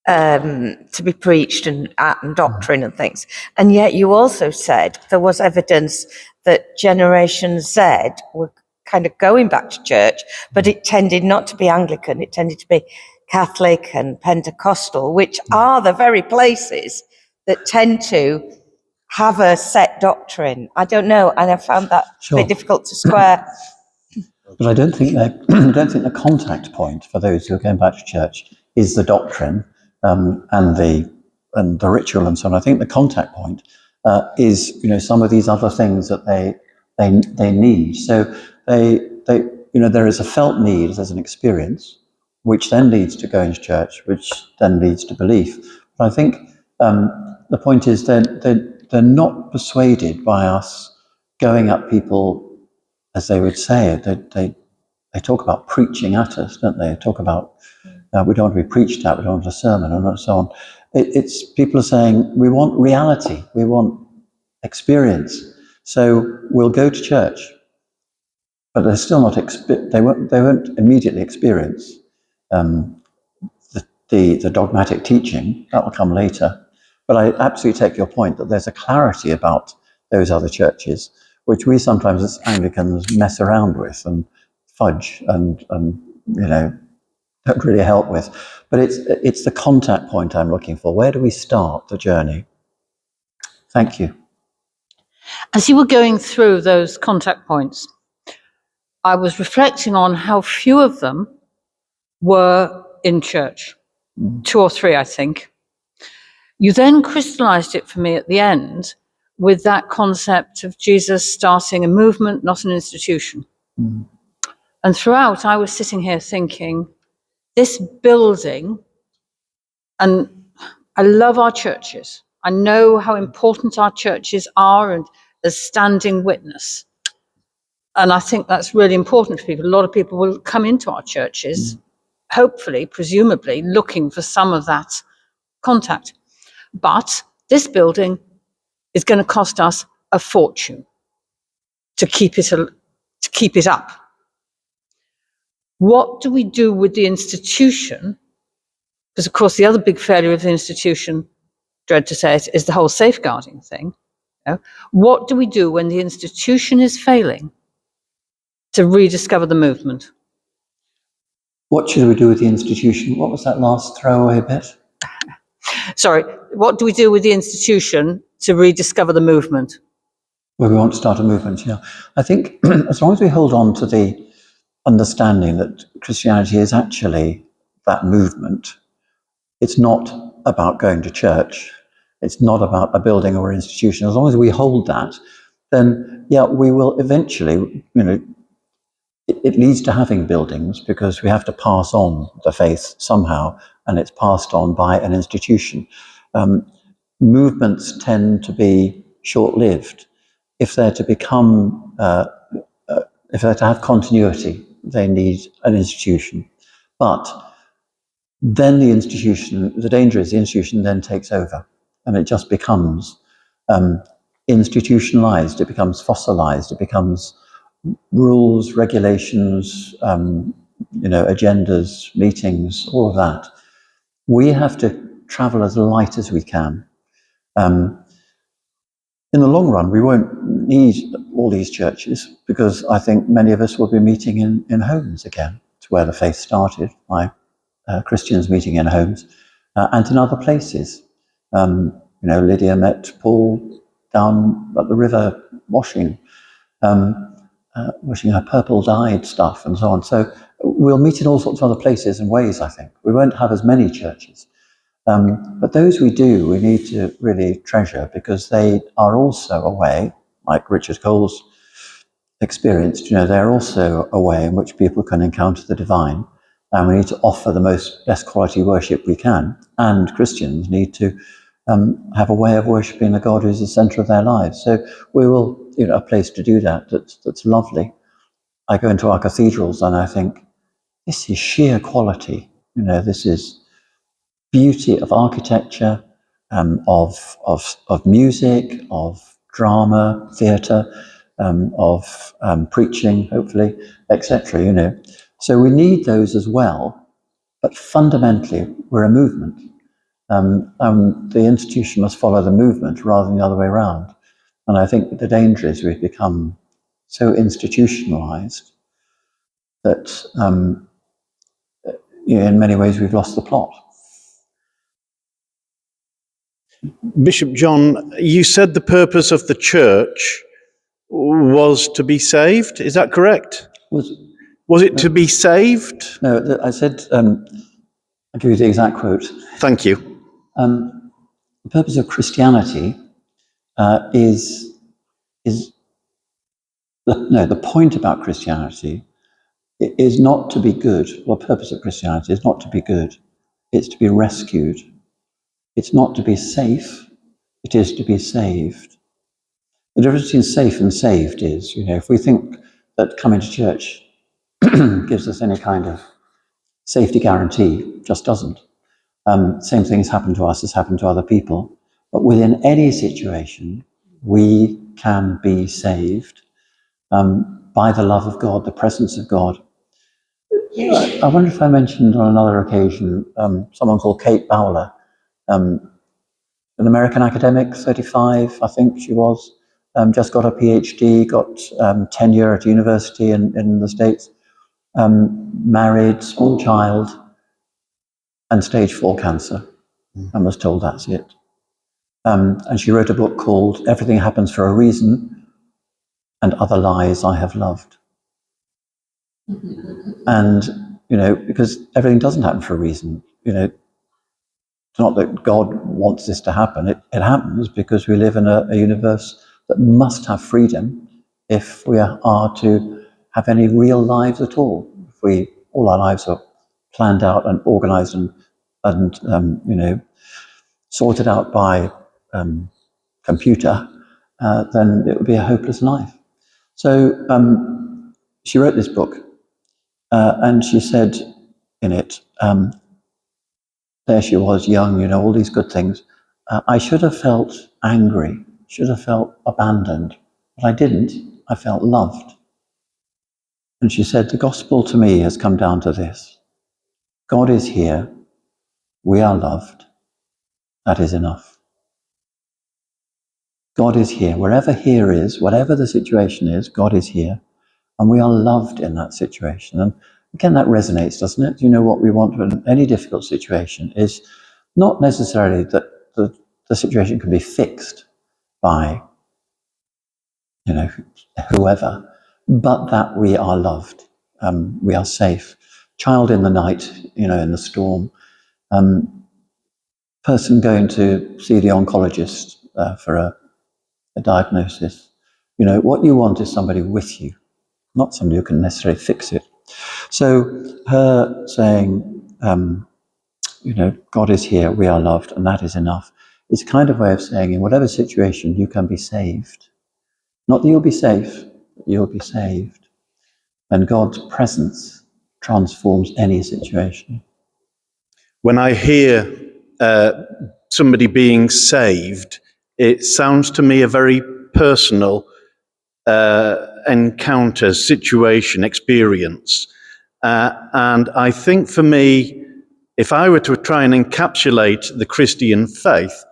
to be preached and doctrine and things. And yet you also said there was evidence that Generation Z were kind of going back to church, but it tended not to be Anglican. It tended to be Catholic and Pentecostal, which are the very places that tend to have a set doctrine. I don't know, and I found that a bit difficult to square. But I don't think I don't think the contact point for those who are going back to church is the doctrine and the ritual and so on. I think the contact point is some of these other things that they need. So they there is a felt need, there's an experience, which then leads to going to church, which then leads to belief. But I think the point is they're not persuaded by us going at people, as they would say. They talk about preaching at us, don't they? They talk about we don't want to be preached at, we don't want a sermon, and so on. It's people are saying we want reality, we want experience. So we'll go to church, but they're still not. They won't immediately experience the dogmatic teaching. That will come later. But I absolutely take your point that there's a clarity about those other churches, which we sometimes as Anglicans mess around with and fudge and don't really help with. But it's the contact point I'm looking for. Where do we start the journey? Thank you. As you were going through those contact points, I was reflecting on how few of them were in church. 2 or 3, I think. You then crystallized it for me at the end with that concept of Jesus starting a movement, not an institution. And throughout, I was sitting here thinking, this building, and I love our churches. I know how important our churches are and as standing witness. And I think that's really important for people. A lot of people will come into our churches, hopefully, presumably, looking for some of that contact. But this building is going to cost us a fortune to keep it up. What do we do with the institution? Because, of course, the other big failure of the institution, dread to say it, is the whole safeguarding thing. What do we do when the institution is failing to rediscover the movement? What should we do with the institution? What was that last throwaway bit? Sorry, what do we do with the institution to rediscover the movement? Where we want to start a movement, yeah. I think as long as we hold on to the understanding that Christianity is actually that movement, it's not about going to church, it's not about a building or institution. As long as we hold that, then yeah, we will eventually, it leads to having buildings because we have to pass on the faith somehow, and it's passed on by an institution. Movements tend to be short-lived. If they're to become, if they're to have continuity, they need an institution. But then the institution, the danger is the institution then takes over, and it just becomes institutionalized, it becomes fossilized, it becomes rules, regulations, agendas, meetings, all of that. We have to travel as light as we can. In the long run, we won't need all these churches because I think many of us will be meeting in homes again. It's where the faith started, by Christians meeting in homes and in other places. Lydia met Paul down at the river washing her purple dyed stuff and so on. So we'll meet in all sorts of other places and ways, I think. We won't have as many churches. But those we do, we need to really treasure, because they are also a way, like Richard Cole's experienced, they're also a way in which people can encounter the divine. And we need to offer the best quality worship we can. And Christians need to have a way of worshipping the God who's the centre of their lives. So we will, a place to do that's lovely. I go into our cathedrals and I think, this is sheer quality. This is beauty of architecture, of music, of drama, theatre, of preaching, hopefully, etc. So we need those as well, but fundamentally we're a movement. The institution must follow the movement rather than the other way around. And I think the danger is we've become so institutionalized that in many ways we've lost the plot. Bishop John, you said the purpose of the church was to be saved. Is that correct? Was it to be saved? No, I said, I'll give you the exact quote. Thank you. The purpose of Christianity is the point about Christianity is not to be good. Well, the purpose of Christianity is not to be good. It's to be rescued. It's not to be safe. It is to be saved. The difference between safe and saved is, if we think that coming to church gives us any kind of safety guarantee, it just doesn't. Same things happen to us as happen to other people. But within any situation, we can be saved by the love of God, the presence of God. I wonder if I mentioned on another occasion someone called Kate Bowler, an American academic, 35, I think she was, just got a PhD, got tenure at university in the States, married, small child, and stage 4 cancer, and was told that's it. And she wrote a book called Everything Happens for a Reason and Other Lies I Have Loved. And, because everything doesn't happen for a reason. It's not that God wants this to happen. It happens because we live in a universe that must have freedom if we are to have any real lives at all. If all our lives are planned out and organized and sorted out by computer, then it would be a hopeless life. So she wrote this book, and she said in it, there she was, young, all these good things. I should have felt angry, should have felt abandoned, but I didn't. I felt loved. And she said, the gospel to me has come down to this. God is here. We are loved. That is enough. God is here. Wherever here is, whatever the situation is, God is here. And we are loved in that situation. And again, that resonates, doesn't it? What we want in any difficult situation is not necessarily that the situation can be fixed by, whoever, but that we are loved. We are safe. Child in the night, in the storm. Person going to see the oncologist for a diagnosis. What you want is somebody with you, not somebody who can necessarily fix it. So her saying, God is here, we are loved, and that is enough. It's a kind of way of saying in whatever situation you can be saved. Not that you'll be safe, but you'll be saved. And God's presence transforms any situation. When I hear somebody being saved, it sounds to me a very personal encounter, situation, experience. And I think for me, if I were to try and encapsulate the Christian faith,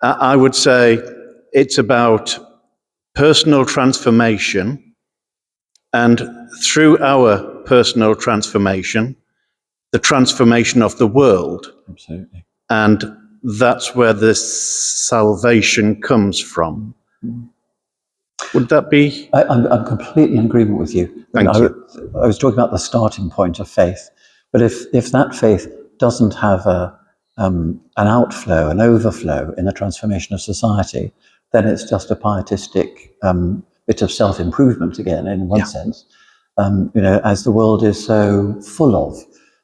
I would say it's about personal transformation, and through our personal transformation, the transformation of the world. Absolutely. And that's where the salvation comes from. Would that be? I'm completely in agreement with you. Thank you. I was talking about the starting point of faith, but if that faith doesn't have an outflow, an overflow in the transformation of society, then it's just a pietistic bit of self-improvement again, in one sense, as the world is so full of.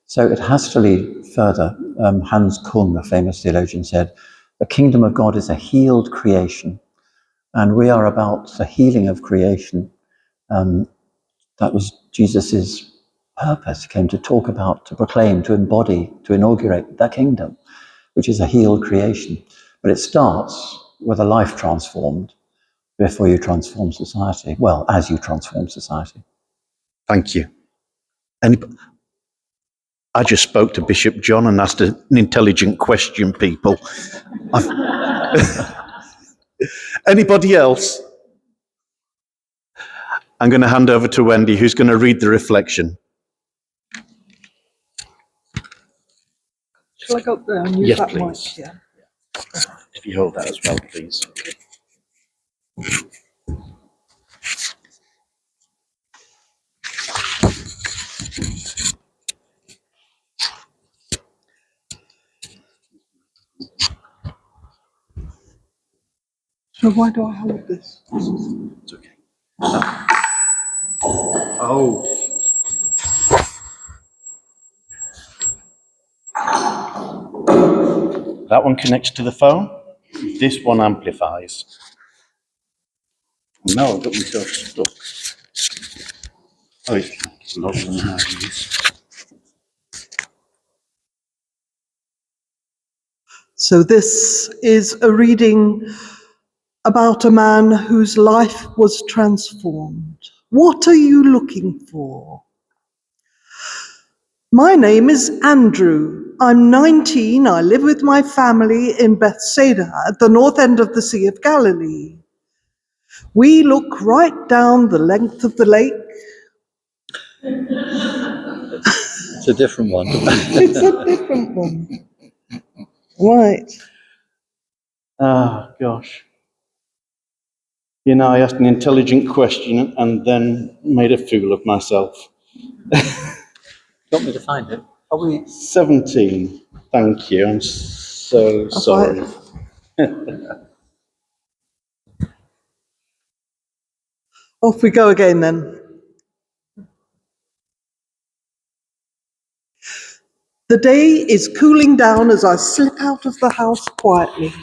So it has to lead further. Hans Kuhn, the famous theologian, said, "The kingdom of God is a healed creation." And we are about the healing of creation. That was Jesus's purpose. He came to talk about, to proclaim, to embody, to inaugurate the kingdom, which is a healed creation. But it starts with a life transformed before you transform society. Well, as you transform society. Thank you. I just spoke to Bishop John and asked an intelligent question, people. Anybody else? I'm going to hand over to Wendy, who's going to read the reflection. Shall I go up there and use Yes, that please. mic? Yeah. If you hold that as well, please. So why do I hold this? It's okay. Oh. That one connects to the phone. This one amplifies. No, I've got myself stuck. Oh, it's not nice. So this is a reading about a man whose life was transformed. What are you looking for? My name is Andrew. I'm 19. I live with my family in Bethsaida at the north end of the Sea of Galilee. We look right down the length of the lake. It's a different one. It's a different one. Right. Oh, gosh. You know, I asked an intelligent question and then made a fool of myself. Want me to find it? Are we? 17. Thank you. I'm so sorry. Off we go again then. The day is cooling down as I slip out of the house quietly.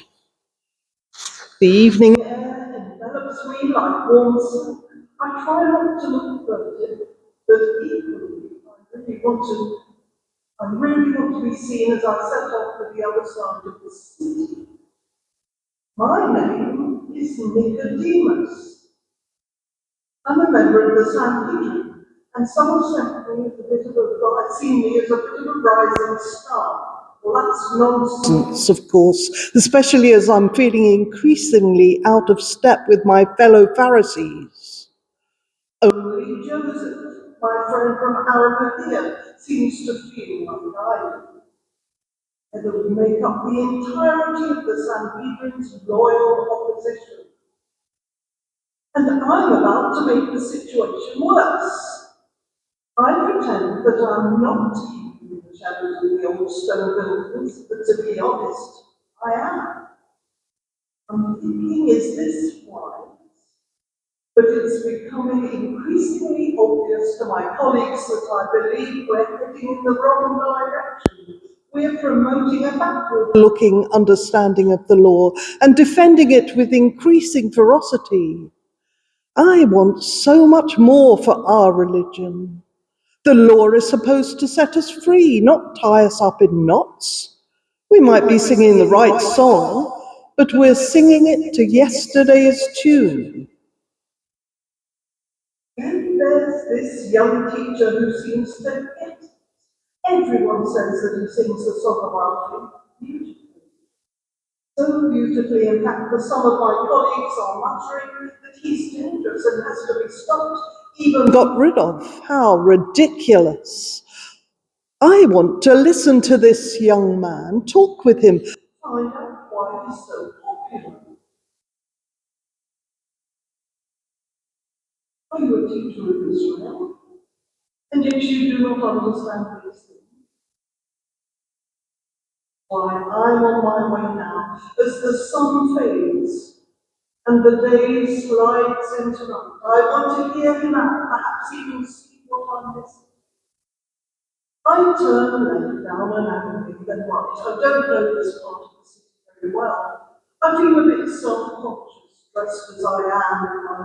The evening air envelops me like warm silk. I try not to look furtive, but equally I really want to be seen as I set off for the other side of the city. My name is Nicodemus. I'm a member of the Sanhedrin, and someone sent me seen me as a bit of a rising star. Well, that's nonsense, of course, especially as I'm feeling increasingly out of step with my fellow Pharisees. Only Joseph, my friend from Arimathea, seems to feel like I do. Whether we make up the entirety of the Sanhedrin's loyal opposition. And I'm about to make the situation worse. I pretend that I'm not keeping in the shadows of the old stone buildings, but to be honest, I am. I'm thinking, is this wise? But it's becoming increasingly obvious to my colleagues that I believe we're heading in the wrong direction. We're promoting a backward-looking understanding of the law and defending it with increasing ferocity. I want so much more for our religion. The law is supposed to set us free, not tie us up in knots. We might be singing the right song, but we're singing it to yesterday's tune. Then there's this young teacher who seems to get it. Everyone says that he sings the song of our beautifully. So beautifully, in fact, that some of my colleagues are muttering that he's dangerous and has to be stopped, even got rid of. How ridiculous. I want to listen to this young man, talk with him, find out why he's so popular. Are you a teacher of Israel? And yet you do not understand these things. Why, I'm on my way now, as the sun fades and the day slides into night. I want to hear him out, perhaps even see what I'm missing. I turn left down an avenue, then right. I don't know this part of the city very well. I feel a bit self-conscious, dressed as I am in my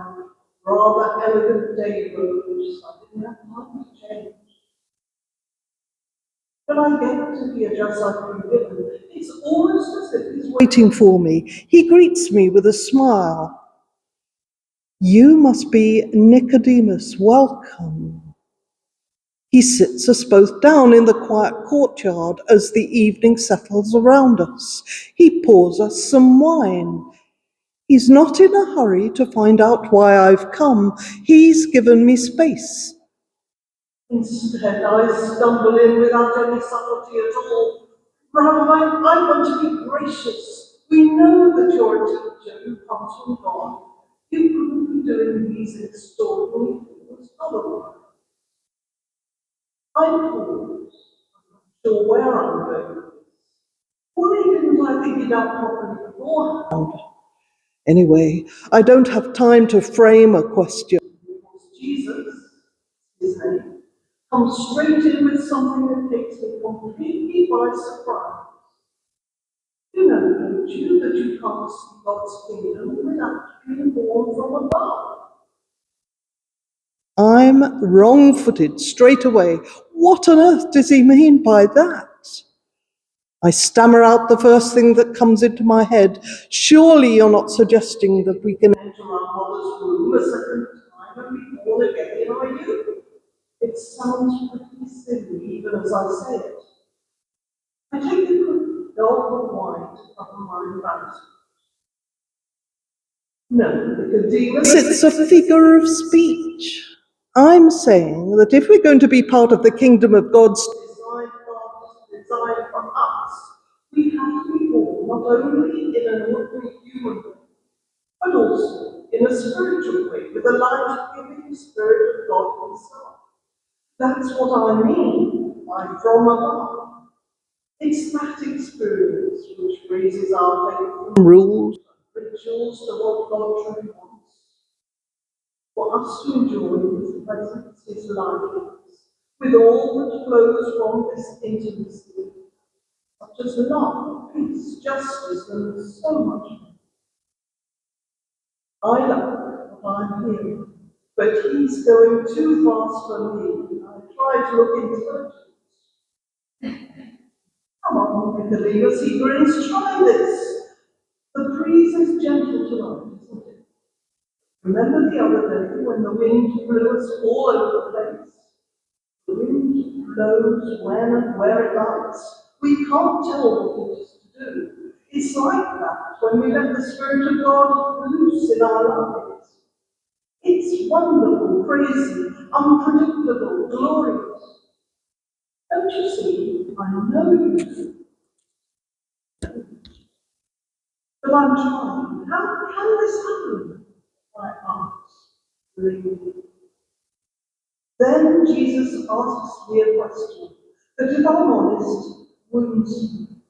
rather elegant day robes. I didn't have time to change. When I get to the address I've been given, it's almost as if he's waiting for me. He greets me with a smile. You must be Nicodemus. Welcome. He sits us both down in the quiet courtyard as the evening settles around us. He pours us some wine. He's not in a hurry to find out why I've come. He's given me space. Instead, I stumble in without any subtlety at all. Rabbi, I want to be gracious. We know that you're a teacher who comes from God. You couldn't be doing these extraordinary things otherwise. I pause. I'm not sure where I'm going with this. Why didn't I think it out properly beforehand? Anyway, I don't have time to frame a question. Because Jesus, his name, comes straight in with something that takes me completely by surprise. You know, don't you, that you can't see God's kingdom without being born from above? I'm wrong-footed straight away. What on earth does he mean by that? I stammer out the first thing that comes into my head. Surely you're not suggesting that we can enter our mother's womb a second time and be born again, are you? It sounds pretty silly, even as I say it. I take a quick gulp of wine to cover my embarrassment. No, Nicodemus, it's a figure of speech. I'm saying that if we're going to be part of the kingdom of God's designed for us, we have to be born not only in an ordinary human way, but also in a spiritual way, with the life-giving Spirit of God Himself. That's what I mean by from above. It's that experience which raises our faith from rules, rituals to what God truly wants. For us to enjoy His presence, His likeness, with all that flows from this intimacy, such as love, peace, justice, and so much more. I love what I'm hearing, but he's going too fast for me. I try to look intelligent. Come on, Nicodemus, he grins, try this. The breeze is gentle tonight, isn't it? Remember the other day when the wind blew us all over the place? The wind blows when and where it likes. We can't tell what it is to do. It's like that when we let the Spirit of God loose in our lives. It's wonderful, crazy, unpredictable, glorious. Don't you see? I know you do. But I'm trying. How can this happen? I ask. Really. Then Jesus asks me a question that, if I'm honest, wounds me.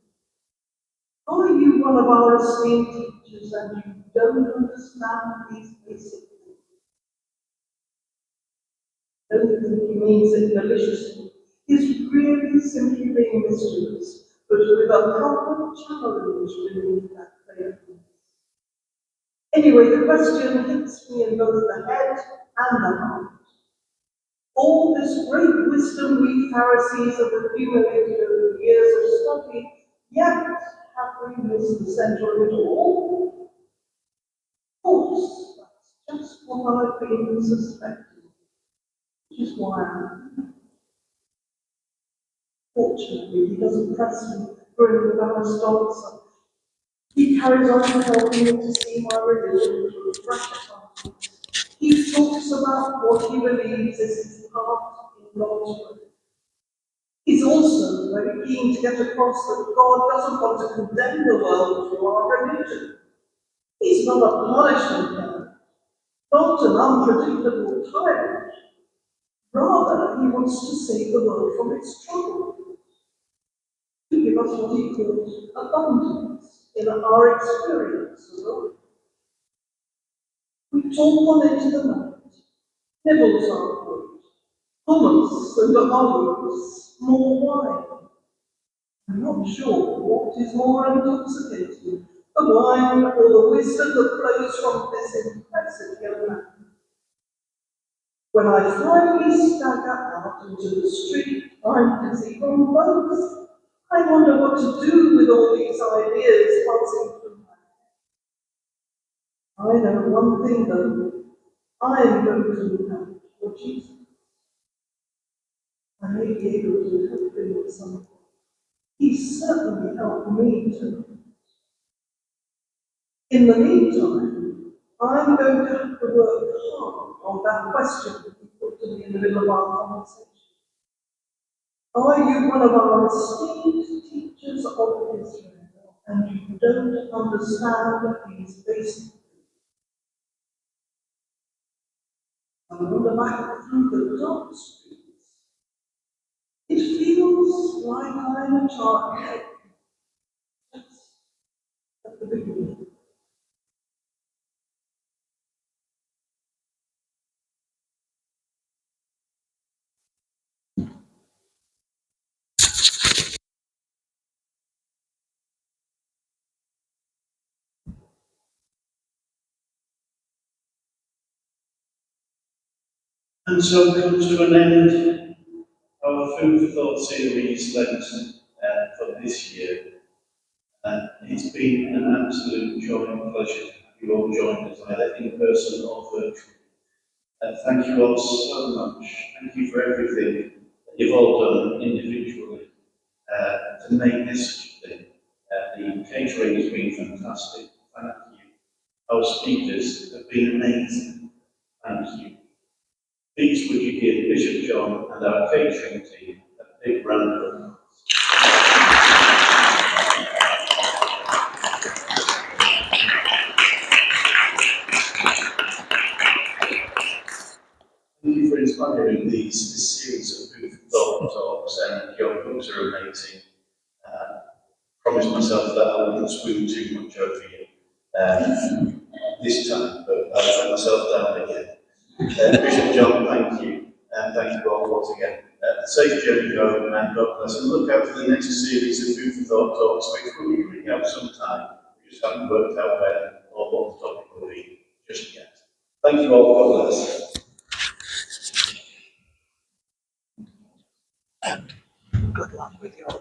Are you one of our esteemed teachers and you don't understand these basic things? I don't think he means it maliciously. He's really simply being mischievous, but with a proper challenge beneath that playfulness. Anyway, the question hits me in both the head and the heart. All this great wisdom we Pharisees have accumulated over years of study, yet have we missed the center of it all? Of course, that's just what I've been suspecting, which is why I'm fortunately he doesn't press me for an embarrassed answer. He carries on helping me to see my religion through a fresh eyes. He talks about what he believes is his part in God's work. He's also very keen to get across that God doesn't want to condemn the world through our religion. He's not a punishment God. not an unpredictable tyrant. Rather, he wants to save the world from its trouble, to give us what he calls abundance in our experience of life. We talk on into the night, nibbles our food, hummus and olives, more wine. I'm not sure what is more intoxicating, the wine or the wisdom that flows from this impressive young man. When I finally stagger out into the street, I'm busy from both. I wonder what to do with all these ideas passing through my head. I know one thing though, I am going to look out for Jesus. I may be able to help him with something. He's certainly helped me to. In the meantime, I'm going to have to work hard on that question that you put to me in the middle of our conversation. Are you one of our esteemed teachers of Israel, and you don't understand these basic things? I wander back through the dark streets. It feels like I'm a child, just at the beginning. And so comes to an end our Food for Thought series Lent for this year. And it's been an absolute joy and pleasure to have you all join us either in person or virtually. Thank you all so much. Thank you for everything that you've all done individually to make this such a thing. The catering has been fantastic. Thank you. Our speakers have been amazing. Thank you. Please would you give Bishop John and our catering team a big round of applause. Thank you for inspiring this series of Food for Thought talks, and your books are amazing. Promise myself that I won't swoon too much over you this time, but I'll let myself down again. Bishop John, thank you, and thank you all once again. Safe journey home, and God bless. And look out for the next series of Food for Thought talks, which will be coming out sometime. We just haven't worked out when or what the topic will be just yet. Thank you all. God bless. Good luck with your